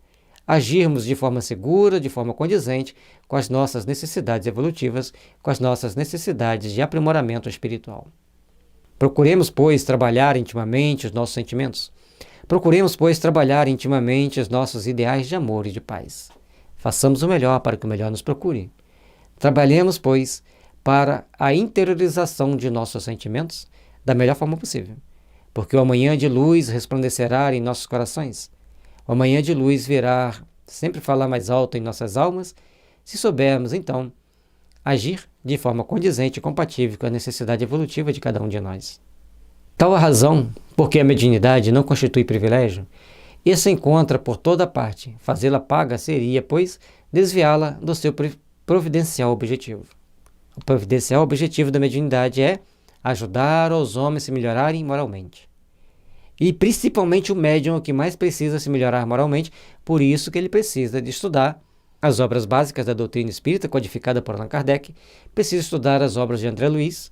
agirmos de forma segura, de forma condizente com as nossas necessidades evolutivas, com as nossas necessidades de aprimoramento espiritual. Procuremos, pois, trabalhar intimamente os nossos sentimentos. Procuremos, pois, trabalhar intimamente os nossos ideais de amor e de paz. Façamos o melhor para que o melhor nos procure. Trabalhemos, pois, para a interiorização de nossos sentimentos da melhor forma possível, porque o amanhã de luz resplandecerá em nossos corações. O amanhã de luz virá sempre falar mais alto em nossas almas, se soubermos, então, agir de forma condizente e compatível com a necessidade evolutiva de cada um de nós. Tal a razão porque a mediunidade não constitui privilégio, e se encontra por toda parte. Fazê-la paga seria, pois, desviá-la do seu providencial objetivo. O providencial objetivo da mediunidade é ajudar os homens a se melhorarem moralmente. E principalmente o médium é o que mais precisa se melhorar moralmente, por isso que ele precisa de estudar as obras básicas da doutrina espírita, codificada por Allan Kardec, precisa estudar as obras de André Luiz,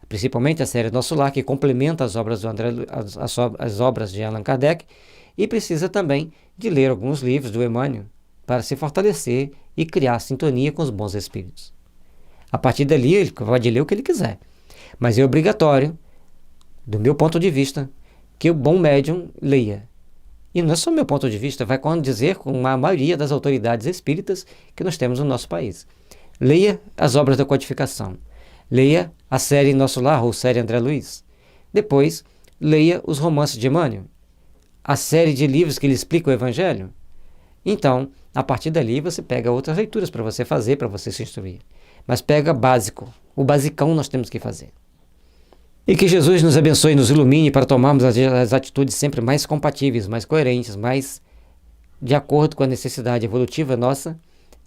principalmente a série Nosso Lar, que complementa as obras, as obras de Allan Kardec, e precisa também de ler alguns livros do Emmanuel, para se fortalecer e criar sintonia com os bons espíritos. A partir dali, ele pode ler o que ele quiser, mas é obrigatório, do meu ponto de vista, que o bom médium leia. E não é só o meu ponto de vista, vai condizer com a maioria das autoridades espíritas que nós temos no nosso país. Leia as obras da codificação. Leia a série Nosso Lar, ou série André Luiz. Depois, leia os romances de Emmanuel, a série de livros que ele explica o Evangelho. Então, a partir dali, você pega outras leituras para você fazer, para você se instruir. Mas pega básico. O basicão nós temos que fazer. E que Jesus nos abençoe e nos ilumine para tomarmos as atitudes sempre mais compatíveis, mais coerentes, mais de acordo com a necessidade evolutiva nossa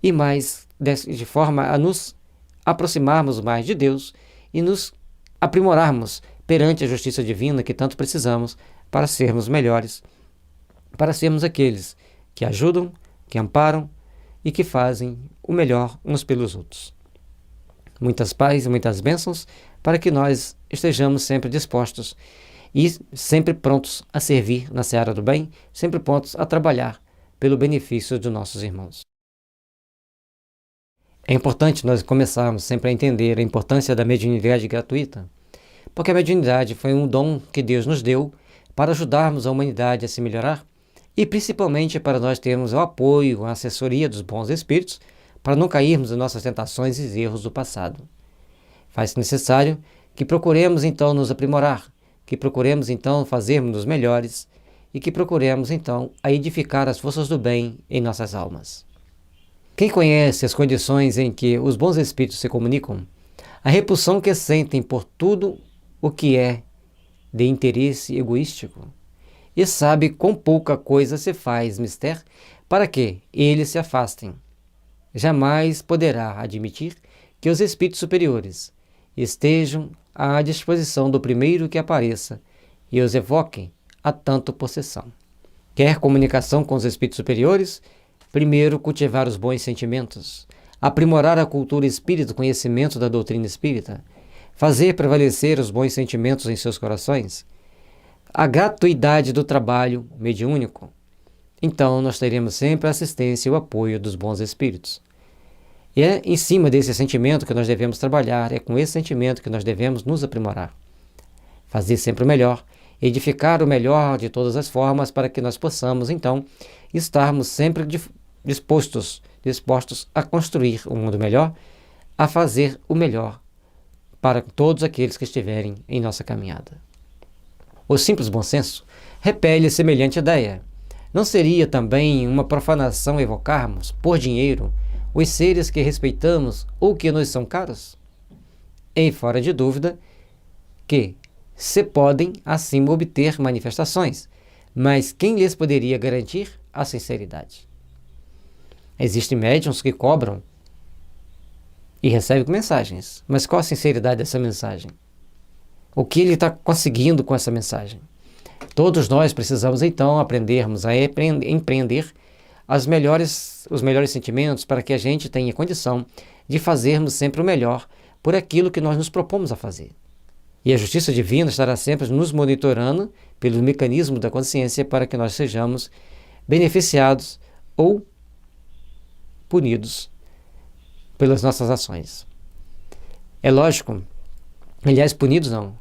e mais de forma a nos aproximarmos mais de Deus e nos aprimorarmos perante a justiça divina que tanto precisamos para sermos melhores, para sermos aqueles que ajudam, que amparam e que fazem o melhor uns pelos outros. Muitas paz e muitas bênçãos para que nós estejamos sempre dispostos e sempre prontos a servir na seara do bem, sempre prontos a trabalhar pelo benefício de nossos irmãos. É importante nós começarmos sempre a entender a importância da mediunidade gratuita, porque a mediunidade foi um dom que Deus nos deu para ajudarmos a humanidade a se melhorar e principalmente para nós termos o apoio, a assessoria dos bons espíritos para não cairmos em nossas tentações e erros do passado. Faz-se necessário que procuremos então nos aprimorar, que procuremos então fazermos-nos melhores e que procuremos então a edificar as forças do bem em nossas almas. Quem conhece as condições em que os bons espíritos se comunicam, a repulsão que sentem por tudo o que é de interesse egoístico, e sabe quão pouca coisa se faz mister para que eles se afastem, jamais poderá admitir que os espíritos superiores estejam à disposição do primeiro que apareça e os evoquem a tanto possessão. Quer comunicação com os espíritos superiores? Primeiro, cultivar os bons sentimentos, aprimorar a cultura espírita, o conhecimento da doutrina espírita, fazer prevalecer os bons sentimentos em seus corações, a gratuidade do trabalho mediúnico. Então, nós teremos sempre a assistência e o apoio dos bons espíritos. E é em cima desse sentimento que nós devemos trabalhar, é com esse sentimento que nós devemos nos aprimorar. Fazer sempre o melhor, edificar o melhor de todas as formas para que nós possamos, então, estarmos sempre dispostos a construir um mundo melhor, a fazer o melhor para todos aqueles que estiverem em nossa caminhada. O simples bom senso repele semelhante ideia. Não seria também uma profanação evocarmos, por dinheiro, os seres que respeitamos ou que nos são caros? E fora de dúvida que se podem assim obter manifestações, mas quem lhes poderia garantir a sinceridade? Existem médiuns que cobram e recebem mensagens, mas qual a sinceridade dessa mensagem? O que ele está conseguindo com essa mensagem? Todos nós precisamos então aprendermos a empreender os melhores sentimentos para que a gente tenha condição de fazermos sempre o melhor por aquilo que nós nos propomos a fazer. E a justiça divina estará sempre nos monitorando pelo mecanismo da consciência para que nós sejamos beneficiados ou punidos pelas nossas ações. É lógico, aliás, punidos não,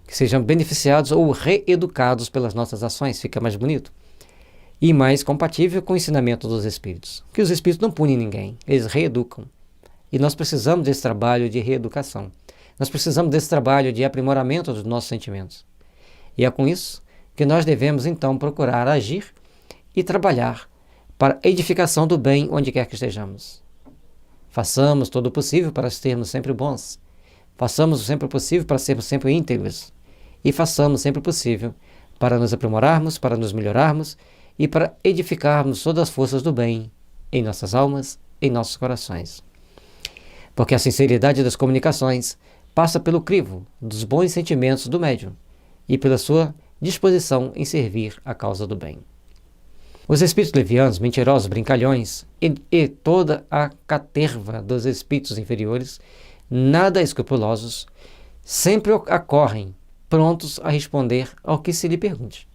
que sejam beneficiados ou reeducados pelas nossas ações, fica mais bonito. E mais compatível com o ensinamento dos espíritos. Que os espíritos não punem ninguém, eles reeducam. E nós precisamos desse trabalho de reeducação. Nós precisamos desse trabalho de aprimoramento dos nossos sentimentos. E é com isso que nós devemos então procurar agir e trabalhar para a edificação do bem onde quer que estejamos. Façamos todo o possível para sermos sempre bons. Façamos sempre o possível para sermos sempre íntegros. E façamos sempre o possível para nos aprimorarmos, para nos melhorarmos e para edificarmos todas as forças do bem em nossas almas, em nossos corações. Porque a sinceridade das comunicações passa pelo crivo dos bons sentimentos do médium e pela sua disposição em servir a causa do bem. Os espíritos levianos, mentirosos, brincalhões e toda a caterva dos espíritos inferiores, nada escrupulosos, sempre acorrem prontos a responder ao que se lhe pergunte,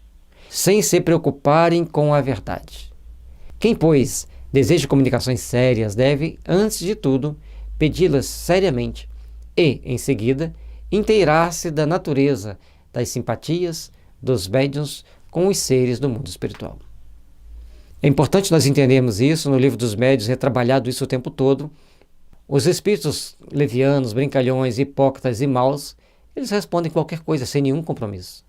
sem se preocuparem com a verdade. Quem, pois, deseja comunicações sérias deve, antes de tudo, pedi-las seriamente e, em seguida, inteirar-se da natureza das simpatias dos médiuns com os seres do mundo espiritual. É importante nós entendermos isso. No livro dos médiuns é trabalhado isso o tempo todo. Os espíritos levianos, brincalhões, hipócritas e maus, eles respondem qualquer coisa sem nenhum compromisso.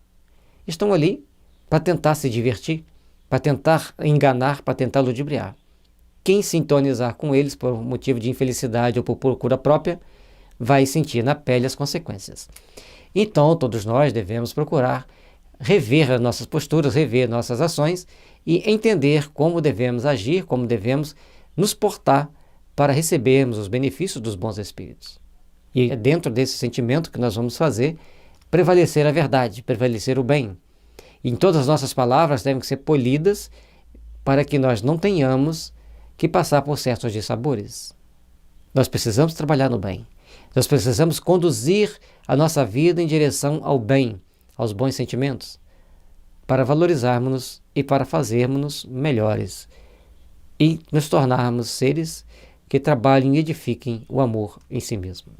Estão ali para tentar se divertir, para tentar enganar, para tentar ludibriar. Quem sintonizar com eles por motivo de infelicidade ou por procura própria, vai sentir na pele as consequências. Então, todos nós devemos procurar rever as nossas posturas, rever nossas ações e entender como devemos agir, como devemos nos portar para recebermos os benefícios dos bons espíritos. E é dentro desse sentimento que nós vamos fazer prevalecer a verdade, prevalecer o bem. E em todas as nossas palavras devem ser polidas para que nós não tenhamos que passar por certos dissabores. Nós precisamos trabalhar no bem. Nós precisamos conduzir a nossa vida em direção ao bem, aos bons sentimentos, para valorizarmos-nos e para fazermos-nos melhores e nos tornarmos seres que trabalhem e edifiquem o amor em si mesmo.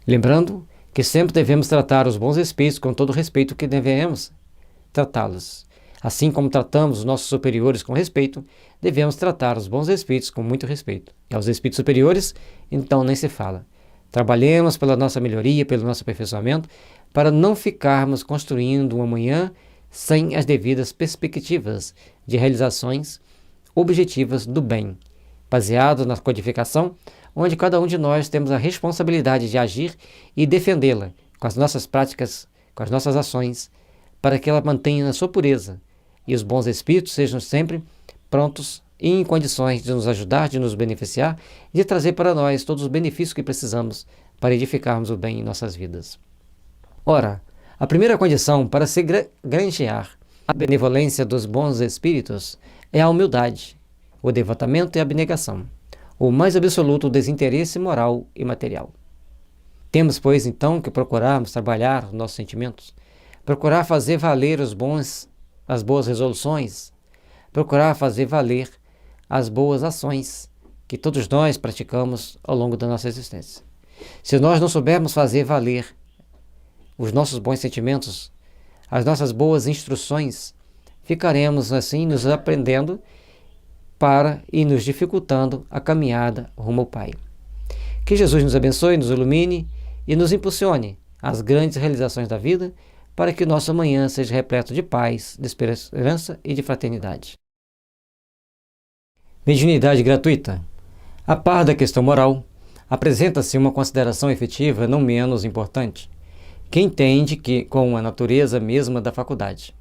Lembrando que sempre devemos tratar os bons espíritos com todo o respeito que devemos tratá-los. Assim como tratamos os nossos superiores com respeito, devemos tratar os bons espíritos com muito respeito. E aos espíritos superiores, então nem se fala. Trabalhemos pela nossa melhoria, pelo nosso aperfeiçoamento, para não ficarmos construindo um amanhã sem as devidas perspectivas de realizações objetivas do bem, baseado na codificação, onde cada um de nós temos a responsabilidade de agir e defendê-la com as nossas práticas, com as nossas ações, para que ela mantenha a sua pureza e os bons espíritos sejam sempre prontos e em condições de nos ajudar, de nos beneficiar e de trazer para nós todos os benefícios que precisamos para edificarmos o bem em nossas vidas. Ora, a primeira condição para se granjear a benevolência dos bons espíritos é a humildade, o devotamento e a abnegação, o mais absoluto desinteresse moral e material. Temos, pois, então, que procurarmos trabalhar os nossos sentimentos, procurar fazer valer as boas resoluções, procurar fazer valer as boas ações que todos nós praticamos ao longo da nossa existência. Se nós não soubermos fazer valer os nossos bons sentimentos, as nossas boas instruções, ficaremos assim nos aprendendo e nos dificultando a caminhada rumo ao Pai. Que Jesus nos abençoe, nos ilumine e nos impulsione às grandes realizações da vida, para que o nosso amanhã seja repleto de paz, de esperança e de fraternidade. Mediunidade gratuita. A par da questão moral, apresenta-se uma consideração efetiva não menos importante, que entende que com a natureza mesma da faculdade.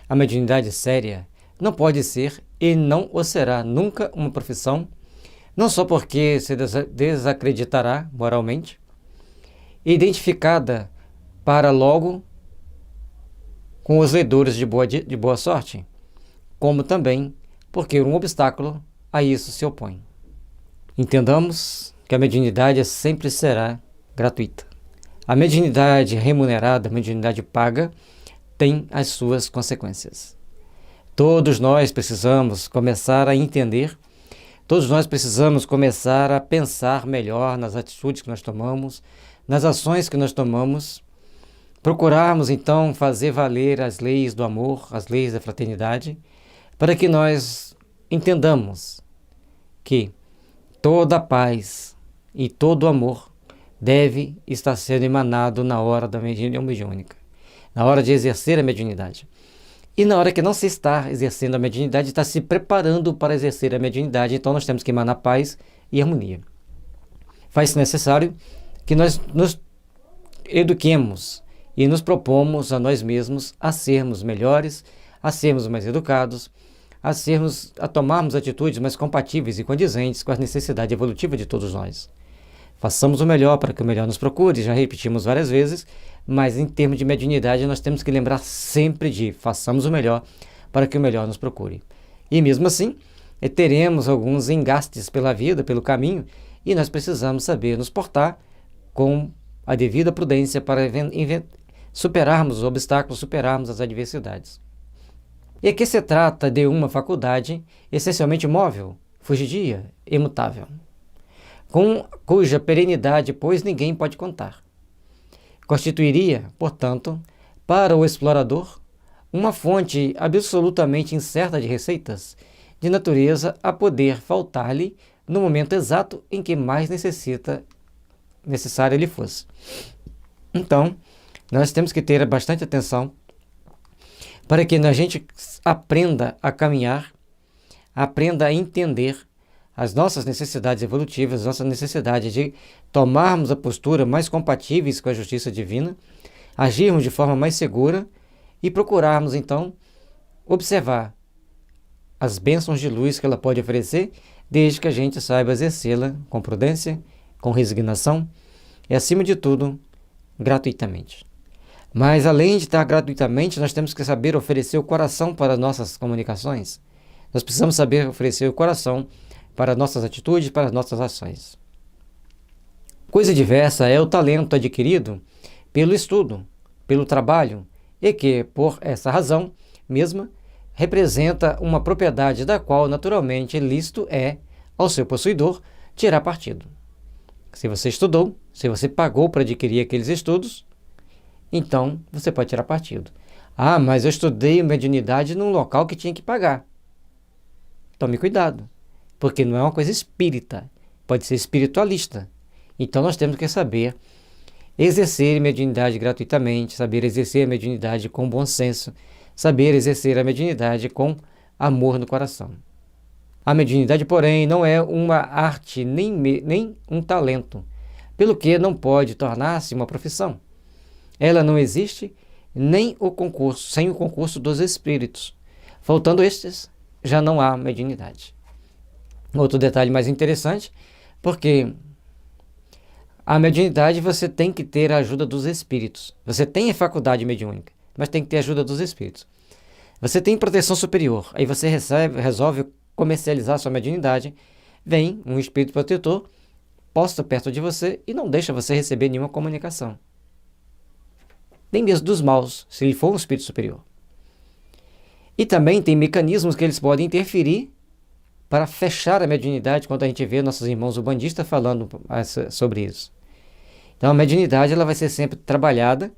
A mediunidade séria não pode ser e não o será nunca uma profissão, não só porque se desacreditará moralmente, identificada para logo com os leitores de boa sorte, como também porque um obstáculo a isso se opõe. Entendamos que a mediunidade sempre será gratuita. A mediunidade remunerada, a mediunidade paga, tem as suas consequências. Todos nós precisamos começar a entender, todos nós precisamos começar a pensar melhor nas atitudes que nós tomamos, nas ações que nós tomamos, procurarmos então fazer valer as leis do amor, as leis da fraternidade, para que nós entendamos que toda a paz e todo o amor deve estar sendo emanado na hora da reunião mediúnica. na hora de exercer a mediunidade. E na hora que não se está exercendo a mediunidade, está se preparando para exercer a mediunidade, então nós temos que emanar paz e harmonia. Faz-se necessário que nós nos eduquemos e nos propomos a nós mesmos a sermos melhores, a sermos mais educados, a tomarmos atitudes mais compatíveis e condizentes com a necessidade evolutiva de todos nós. Façamos o melhor para que o melhor nos procure, já repetimos várias vezes, mas em termos de mediunidade nós temos que lembrar sempre de façamos o melhor para que o melhor nos procure. E mesmo assim, teremos alguns engastes pela vida, pelo caminho, e nós precisamos saber nos portar com a devida prudência para superarmos os obstáculos, superarmos as adversidades. E aqui se trata de uma faculdade essencialmente móvel, fugidia, imutável, cuja perenidade, pois, ninguém pode contar. Constituiria, portanto, para o explorador, uma fonte absolutamente incerta de receitas, de natureza a poder faltar-lhe no momento exato em que mais necessária lhe fosse. Então, nós temos que ter bastante atenção para que a gente aprenda a caminhar, aprenda a entender as nossas necessidades evolutivas, nossa necessidade de tomarmos a postura mais compatíveis com a justiça divina, agirmos de forma mais segura e procurarmos, então, observar as bênçãos de luz que ela pode oferecer, desde que a gente saiba exercê-la com prudência, com resignação e, acima de tudo, gratuitamente. Mas, além de estar gratuitamente, nós temos que saber oferecer o coração para nossas comunicações. Nós precisamos saber oferecer o coração para nossas atitudes, para nossas ações. Coisa diversa é o talento adquirido pelo estudo, pelo trabalho, e que, por essa razão mesma, representa uma propriedade da qual, naturalmente, lícito é, ao seu possuidor, tirar partido. Se você estudou, se você pagou para adquirir aqueles estudos, então você pode tirar partido. Ah, mas eu estudei mediunidade num local que tinha que pagar. Tome cuidado, porque não é uma coisa espírita, pode ser espiritualista. Então nós temos que saber exercer a mediunidade gratuitamente, saber exercer a mediunidade com bom senso, saber exercer a mediunidade com amor no coração. A mediunidade, porém, não é uma arte nem um talento, pelo que não pode tornar-se uma profissão. Ela não existe sem o concurso dos espíritos. Faltando estes, já não há mediunidade. Outro detalhe mais interessante, porque a mediunidade você tem que ter a ajuda dos espíritos. Você tem a faculdade mediúnica, mas tem que ter a ajuda dos espíritos. Você tem proteção superior, aí você resolve comercializar sua mediunidade, vem um espírito protetor, posta perto de você e não deixa você receber nenhuma comunicação. Nem mesmo dos maus, se ele for um espírito superior. E também tem mecanismos que eles podem interferir para fechar a mediunidade, quando a gente vê nossos irmãos ubandistas falando sobre isso. Então a mediunidade ela vai ser sempre trabalhada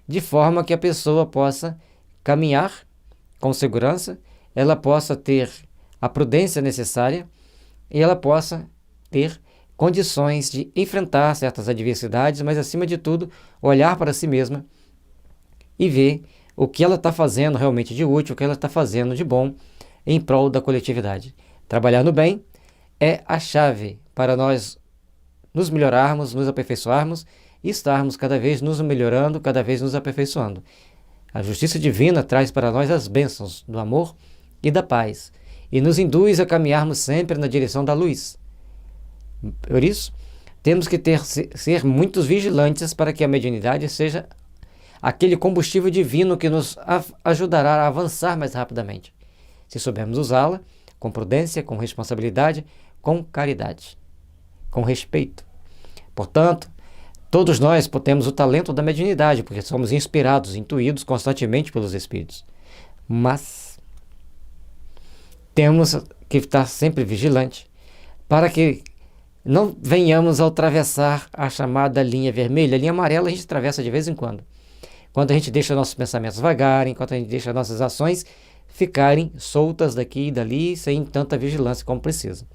de forma que a pessoa possa caminhar com segurança, ela possa ter a prudência necessária e ela possa ter condições de enfrentar certas adversidades, mas acima de tudo, olhar para si mesma e ver o que ela está fazendo realmente de útil, o que ela está fazendo de bom em prol da coletividade. Trabalhar no bem é a chave para nós nos melhorarmos, nos aperfeiçoarmos e estarmos cada vez nos melhorando, cada vez nos aperfeiçoando. A justiça divina traz para nós as bênçãos do amor e da paz e nos induz a caminharmos sempre na direção da luz. Por isso, temos que ser muito vigilantes para que a mediunidade seja aquele combustível divino que nos ajudará a avançar mais rapidamente, se soubermos usá-la com prudência, com responsabilidade, com caridade, com respeito. Portanto, todos nós temos o talento da mediunidade, porque somos inspirados, intuídos constantemente pelos espíritos. Mas temos que estar sempre vigilante para que não venhamos a atravessar a chamada linha vermelha. A linha amarela a gente atravessa de vez em quando. Quando a gente deixa nossos pensamentos vagarem, quando a gente deixa nossas ações ficarem soltas daqui e dali, sem tanta vigilância como precisa.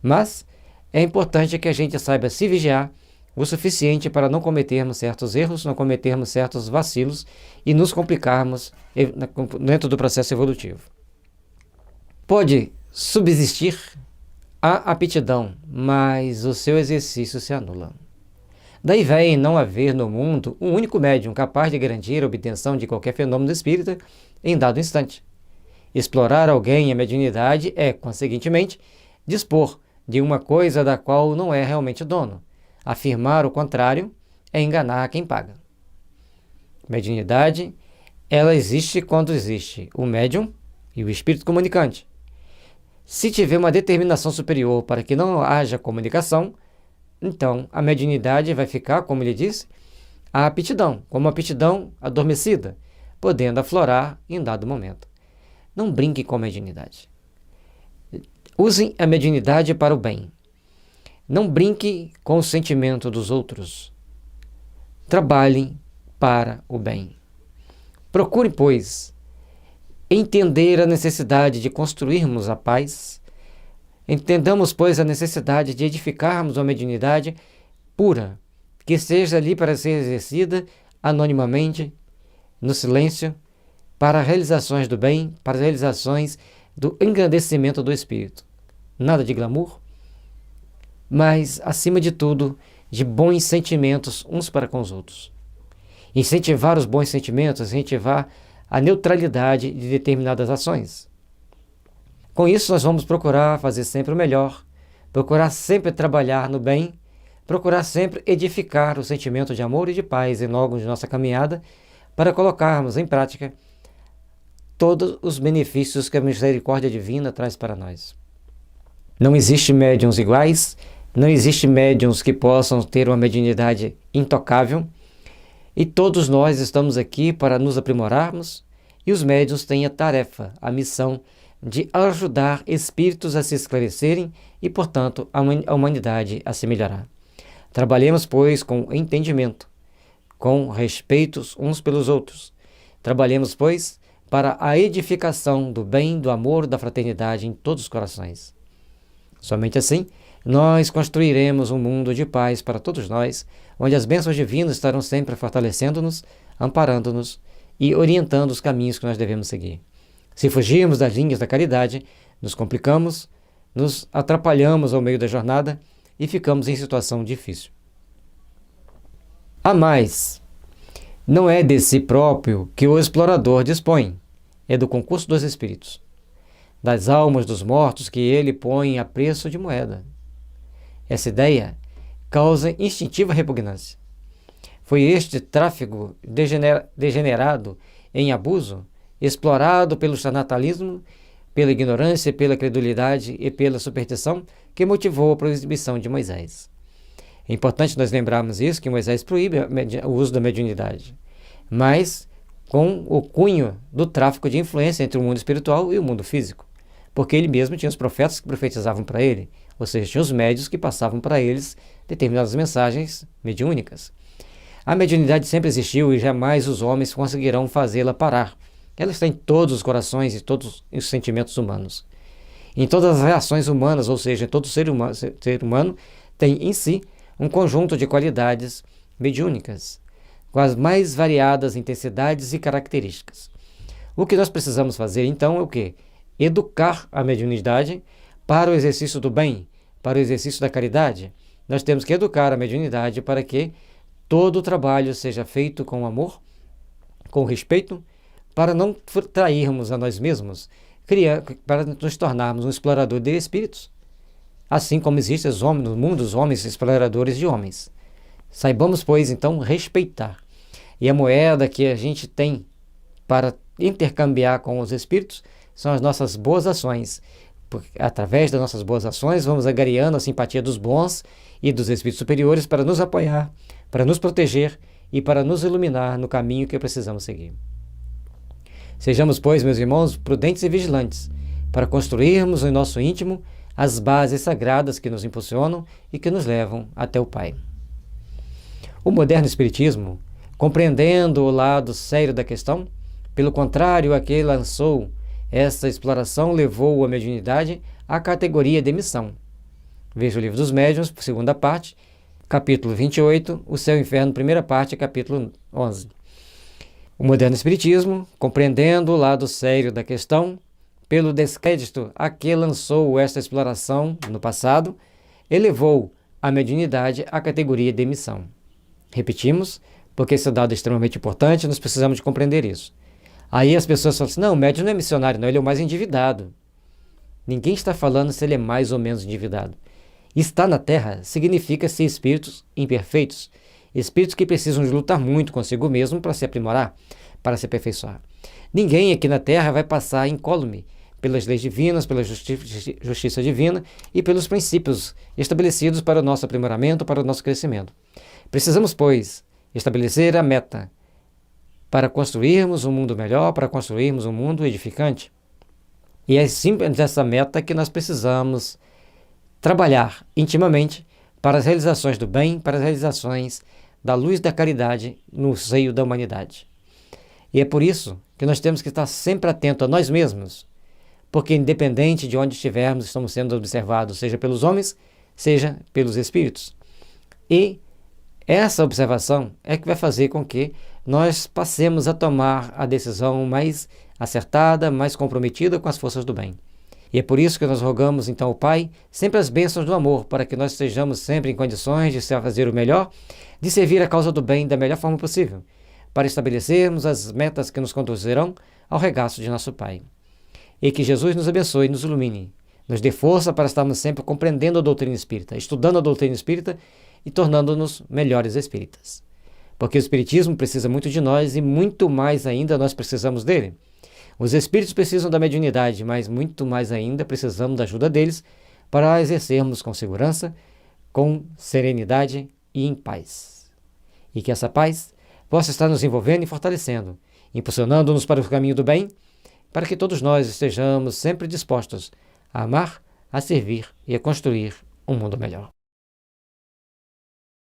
Mas é importante que a gente saiba se vigiar, o suficiente para não cometermos certos erros, não cometermos certos vacilos e nos complicarmos dentro do processo evolutivo. Pode subsistir a aptidão, mas o seu exercício se anula. Daí vem não haver no mundo um único médium capaz de garantir a obtenção de qualquer fenômeno espírita em dado instante. Explorar alguém a mediunidade é, conseguintemente, dispor de uma coisa da qual não é realmente dono. Afirmar o contrário é enganar quem paga. Mediunidade, ela existe quando existe o médium e o espírito comunicante. Se tiver uma determinação superior para que não haja comunicação, então a mediunidade vai ficar, como ele disse, a aptidão, como a aptidão adormecida, podendo aflorar em dado momento. Não brinque com a mediunidade. Usem a mediunidade para o bem. Não brinque com o sentimento dos outros. Trabalhem para o bem. Procure, pois, entender a necessidade de construirmos a paz. Entendamos, pois, a necessidade de edificarmos uma mediunidade pura, que seja ali para ser exercida anonimamente, no silêncio, para realizações do bem, para realizações do engrandecimento do espírito. Nada de glamour, mas, acima de tudo, de bons sentimentos uns para com os outros. Incentivar os bons sentimentos, incentivar a neutralidade de determinadas ações. Com isso, nós vamos procurar fazer sempre o melhor, procurar sempre trabalhar no bem, procurar sempre edificar o sentimento de amor e de paz em logo de nossa caminhada, para colocarmos em prática todos os benefícios que a misericórdia divina traz para nós. Não existe médiuns iguais, não existe médiuns que possam ter uma mediunidade intocável, e todos nós estamos aqui para nos aprimorarmos, e os médiuns têm a tarefa, a missão de ajudar espíritos a se esclarecerem e, portanto, a humanidade a se melhorar. Trabalhemos, pois, com entendimento, com respeito uns pelos outros. Trabalhemos, pois, para a edificação do bem, do amor, da fraternidade em todos os corações. Somente assim, nós construiremos um mundo de paz para todos nós, onde as bênçãos divinas estarão sempre fortalecendo-nos, amparando-nos e orientando os caminhos que nós devemos seguir. Se fugirmos das linhas da caridade, nos complicamos, nos atrapalhamos ao meio da jornada e ficamos em situação difícil. A mais, não é de si próprio que o explorador dispõe, é do concurso dos espíritos, das almas dos mortos que ele põe a preço de moeda. Essa ideia causa instintiva repugnância. Foi este tráfego degenerado em abuso, explorado pelo charlatanismo, pela ignorância, pela credulidade e pela superstição, que motivou a proibição de Moisés. É importante nós lembrarmos isso, que Moisés proíbe o uso da mediunidade, mas com o cunho do tráfico de influência entre o mundo espiritual e o mundo físico, porque ele mesmo tinha os profetas que profetizavam para ele, ou seja, tinha os médios que passavam para eles determinadas mensagens mediúnicas. A mediunidade sempre existiu e jamais os homens conseguirão fazê-la parar. Ela está em todos os corações e todos os sentimentos humanos. Em todas as reações humanas, ou seja, em todo ser humano tem em si um conjunto de qualidades mediúnicas, com as mais variadas intensidades e características. O que nós precisamos fazer, então, é o quê? Educar a mediunidade para o exercício do bem, para o exercício da caridade. Nós temos que educar a mediunidade para que todo o trabalho seja feito com amor, com respeito, para não trairmos a nós mesmos, para nos tornarmos um explorador de espíritos, assim como existem no mundo os homens exploradores de homens. Saibamos, pois, então, respeitar. E a moeda que a gente tem para intercambiar com os espíritos são as nossas boas ações. Porque, através das nossas boas ações, vamos agariando a simpatia dos bons e dos espíritos superiores para nos apoiar, para nos proteger e para nos iluminar no caminho que precisamos seguir. Sejamos, pois, meus irmãos, prudentes e vigilantes, para construirmos em nosso íntimo as bases sagradas que nos impulsionam e que nos levam até o Pai. O moderno espiritismo, compreendendo o lado sério da questão, pelo contrário a que lançou essa exploração, levou a mediunidade à categoria de missão. Veja o Livro dos Médiuns, segunda parte, capítulo 28, O Céu e o Inferno, primeira parte, capítulo 11. O moderno espiritismo, compreendendo o lado sério da questão, pelo descrédito a que lançou esta exploração no passado, elevou a mediunidade à categoria de missão. Repetimos, porque esse dado é extremamente importante, nós precisamos de compreender isso. Aí as pessoas falam assim, não, o médium não é missionário, não, ele é o mais endividado. Ninguém está falando se ele é mais ou menos endividado. Estar na Terra significa ser espíritos imperfeitos, espíritos que precisam de lutar muito consigo mesmo para se aprimorar, para se aperfeiçoar. Ninguém aqui na Terra vai passar incólume pelas leis divinas, pela justiça divina e pelos princípios estabelecidos para o nosso aprimoramento, para o nosso crescimento. Precisamos, pois, estabelecer a meta para construirmos um mundo melhor, para construirmos um mundo edificante. E é simples dessa meta que nós precisamos trabalhar intimamente para as realizações do bem, para as realizações da luz da caridade no seio da humanidade. E é por isso que nós temos que estar sempre atentos a nós mesmos, porque independente de onde estivermos, estamos sendo observados, seja pelos homens, seja pelos espíritos. E essa observação é que vai fazer com que nós passemos a tomar a decisão mais acertada, mais comprometida com as forças do bem. E é por isso que nós rogamos então ao Pai sempre as bênçãos do amor, para que nós estejamos sempre em condições de fazer o melhor, de servir a causa do bem da melhor forma possível, para estabelecermos as metas que nos conduzirão ao regaço de nosso Pai. E que Jesus nos abençoe e nos ilumine, nos dê força para estarmos sempre compreendendo a doutrina espírita, estudando a doutrina espírita e tornando-nos melhores espíritas. Porque o Espiritismo precisa muito de nós e muito mais ainda nós precisamos dele. Os espíritos precisam da mediunidade, mas muito mais ainda precisamos da ajuda deles para exercermos com segurança, com serenidade e em paz. E que essa paz possa estar nos envolvendo e fortalecendo, impulsionando-nos para o caminho do bem, para que todos nós estejamos sempre dispostos a amar, a servir e a construir um mundo melhor.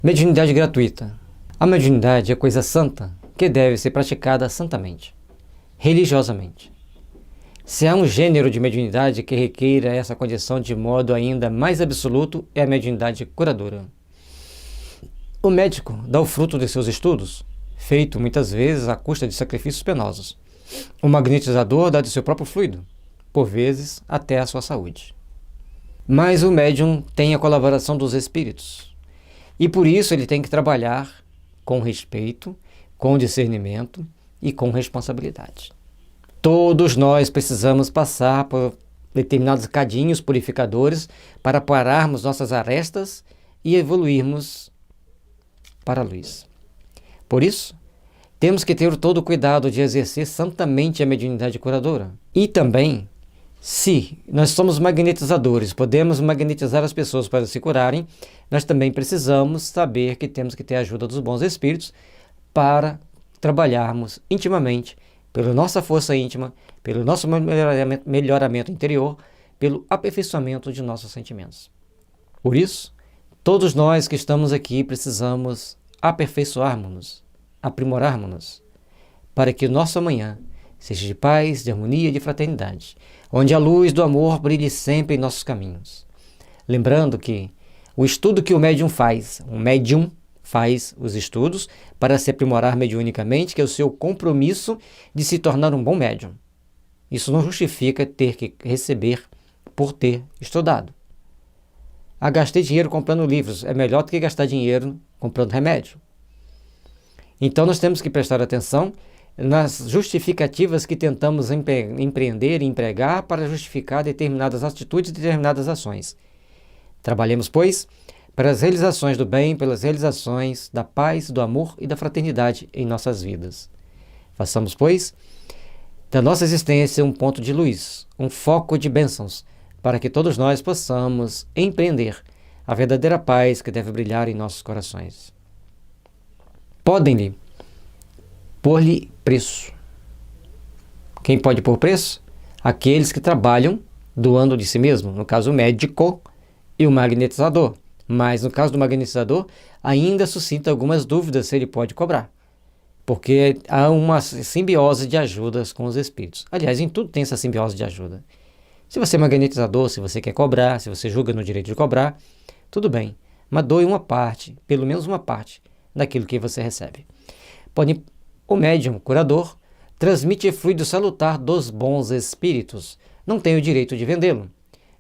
Mediunidade gratuita. A mediunidade é coisa santa que deve ser praticada santamente, religiosamente. Se há um gênero de mediunidade que requeira essa condição de modo ainda mais absoluto, é a mediunidade curadora. O médico dá o fruto de seus estudos, feito muitas vezes à custa de sacrifícios penosos. O magnetizador dá de seu próprio fluido, por vezes até a sua saúde. Mas o médium tem a colaboração dos espíritos, e por isso ele tem que trabalhar com respeito, com discernimento e com responsabilidade. Todos nós precisamos passar por determinados cadinhos purificadores para pararmos nossas arestas e evoluirmos para a luz. Por isso, temos que ter todo o cuidado de exercer santamente a mediunidade curadora. E também, se nós somos magnetizadores, podemos magnetizar as pessoas para se curarem, nós também precisamos saber que temos que ter a ajuda dos bons espíritos para trabalharmos intimamente pela nossa força íntima, pelo nosso melhoramento interior, pelo aperfeiçoamento de nossos sentimentos. Por isso, todos nós que estamos aqui precisamos aperfeiçoarmos-nos, aprimorarmos-nos, para que o nosso amanhã seja de paz, de harmonia e de fraternidade, onde a luz do amor brilhe sempre em nossos caminhos. Lembrando que o estudo que o médium faz os estudos para se aprimorar mediunicamente, que é o seu compromisso de se tornar um bom médium. Isso não justifica ter que receber por ter estudado. Gastei dinheiro comprando livros, é melhor do que gastar dinheiro comprando remédio. Então nós temos que prestar atenção nas justificativas que tentamos empreender e empregar para justificar determinadas atitudes e determinadas ações. Trabalhemos, pois, para as realizações do bem, pelas realizações da paz, do amor e da fraternidade em nossas vidas. Façamos, pois, da nossa existência um ponto de luz, um foco de bênçãos, para que todos nós possamos empreender a verdadeira paz que deve brilhar em nossos corações. Podem-lhe pôr-lhe preço. Quem pode pôr preço? Aqueles que trabalham doando de si mesmo, no caso o médico e o magnetizador. Mas no caso do magnetizador, ainda suscita algumas dúvidas se ele pode cobrar, porque há uma simbiose de ajudas com os espíritos. Aliás, em tudo tem essa simbiose de ajuda. Se você é magnetizador, se você quer cobrar, se você julga no direito de cobrar, tudo bem. mas doe uma parte, pelo menos uma parte, daquilo que você recebe. Porém, o médium curador transmite fluido salutar dos bons espíritos. Não tem o direito de vendê-lo.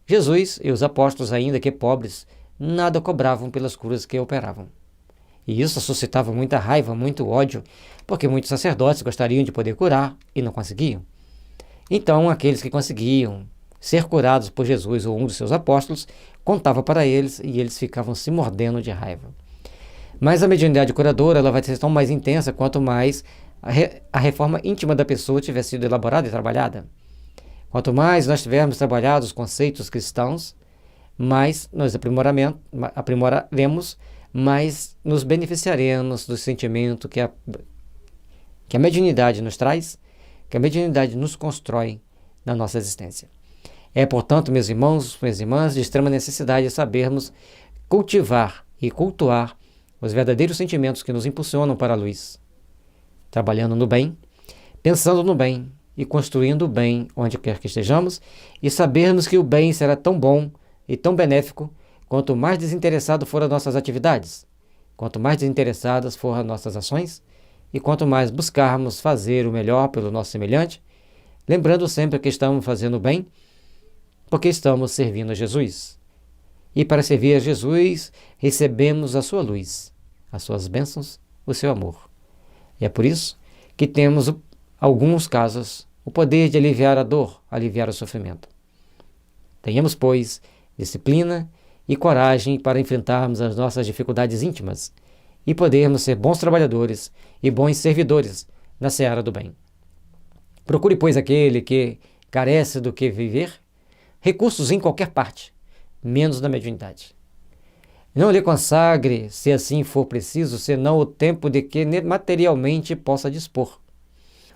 Jesus e os apóstolos, ainda que pobres, nada cobravam pelas curas que operavam. E isso suscitava muita raiva, muito ódio, porque muitos sacerdotes gostariam de poder curar e não conseguiam. Então, aqueles que conseguiam ser curados por Jesus ou um dos seus apóstolos, contava para eles e eles ficavam se mordendo de raiva. Mas a mediunidade curadora ela vai ser tão mais intensa quanto mais a reforma íntima da pessoa tiver sido elaborada e trabalhada. Quanto mais nós tivermos trabalhado os conceitos cristãos, mais nós aprimoraremos, mais nos beneficiaremos do sentimento que a mediunidade nos traz, que a mediunidade nos constrói na nossa existência. É, portanto, meus irmãos, minhas irmãs, de extrema necessidade sabermos cultivar e cultuar os verdadeiros sentimentos que nos impulsionam para a luz, trabalhando no bem, pensando no bem e construindo o bem onde quer que estejamos, e sabermos que o bem será tão bom e tão benéfico quanto mais desinteressado for as nossas atividades, quanto mais desinteressadas forem as nossas ações, e quanto mais buscarmos fazer o melhor pelo nosso semelhante, lembrando sempre que estamos fazendo o bem, porque estamos servindo a Jesus. E para servir a Jesus, recebemos a sua luz, as suas bênçãos, o seu amor. E é por isso que temos, alguns casos, o poder de aliviar a dor, aliviar o sofrimento. Tenhamos, pois, disciplina e coragem para enfrentarmos as nossas dificuldades íntimas e podermos ser bons trabalhadores e bons servidores na seara do bem. Procure, pois, aquele que carece do que viver, recursos em qualquer parte, menos na mediunidade. Não lhe consagre, se assim for preciso, senão o tempo de que materialmente possa dispor.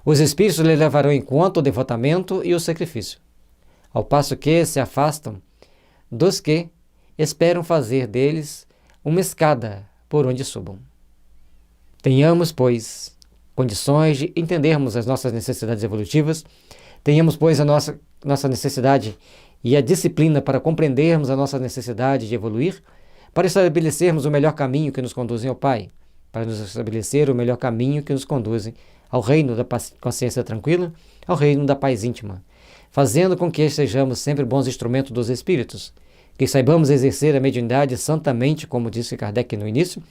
Os espíritos lhe levarão em conta o devotamento e o sacrifício, ao passo que se afastam dos que esperam fazer deles uma escada por onde subam. Tenhamos, pois, condições de entendermos as nossas necessidades evolutivas, tenhamos, pois, a nossa necessidade e a disciplina para compreendermos a nossa necessidade de evoluir, para estabelecermos o melhor caminho que nos conduzem ao Pai, para nos estabelecer o melhor caminho que nos conduzem ao reino da consciência tranquila, ao reino da paz íntima, fazendo com que sejamos sempre bons instrumentos dos Espíritos, que saibamos exercer a mediunidade santamente, como disse Kardec no início,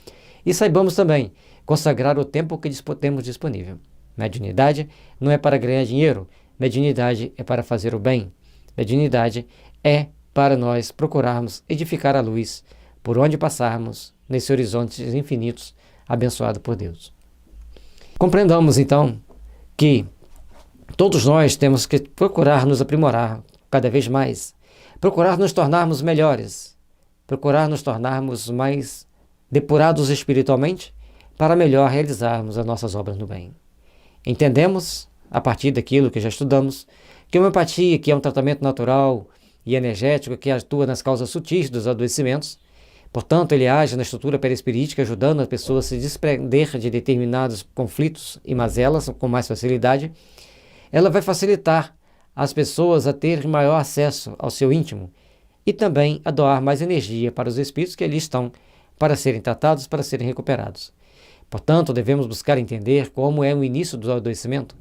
e saibamos também consagrar o tempo que temos disponível. Mediunidade não é para ganhar dinheiro, mediunidade é para fazer o bem. Mediunidade é para nós procurarmos edificar a luz por onde passarmos nesses horizontes infinitos abençoado por Deus. Compreendamos então que todos nós temos que procurar nos aprimorar cada vez mais, procurar nos tornarmos melhores, procurar nos tornarmos mais depurados espiritualmente para melhor realizarmos as nossas obras no bem. Entendemos, a partir daquilo que já estudamos, que a homeopatia, que é um tratamento natural e energético que atua nas causas sutis dos adoecimentos, portanto, ele age na estrutura perispirítica, ajudando a pessoa a se desprender de determinados conflitos e mazelas com mais facilidade. Ela vai facilitar as pessoas a ter maior acesso ao seu íntimo e também a doar mais energia para os espíritos que ali estão para serem tratados, para serem recuperados. Portanto, devemos buscar entender como é o início do adoecimento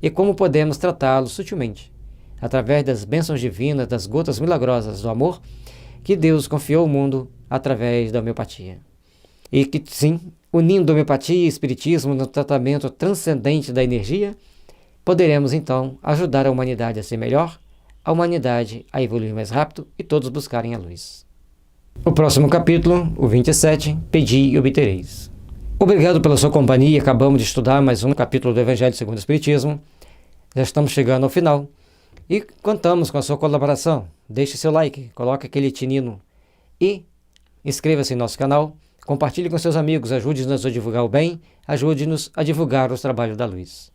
e como podemos tratá-lo sutilmente, através das bênçãos divinas, das gotas milagrosas do amor que Deus confiou ao mundo através da homeopatia. E que, sim, unindo homeopatia e espiritismo no tratamento transcendente da energia, poderemos, então, ajudar a humanidade a ser melhor, a humanidade a evoluir mais rápido e todos buscarem a luz. O próximo capítulo, o 27, Pedi e obtereis. Obrigado pela sua companhia. Acabamos de estudar mais um capítulo do Evangelho segundo o Espiritismo. Já estamos chegando ao final e contamos com a sua colaboração. Deixe seu like, coloque aquele tinino e inscreva-se em nosso canal. Compartilhe com seus amigos, ajude-nos a divulgar o bem, ajude-nos a divulgar os trabalhos da luz.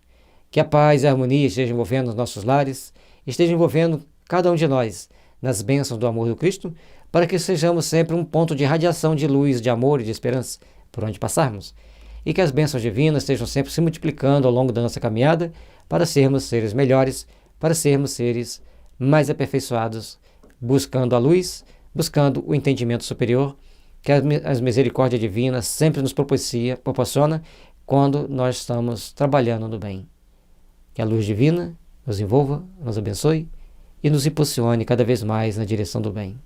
Que a paz e a harmonia estejam envolvendo os nossos lares, estejam envolvendo cada um de nós nas bênçãos do amor do Cristo, para que sejamos sempre um ponto de radiação de luz, de amor e de esperança por onde passarmos, e que as bênçãos divinas estejam sempre se multiplicando ao longo da nossa caminhada para sermos seres melhores, para sermos seres mais aperfeiçoados, buscando a luz, buscando o entendimento superior que a misericórdia divina sempre nos proporciona quando nós estamos trabalhando no bem. Que a luz divina nos envolva, nos abençoe e nos impulsione cada vez mais na direção do bem.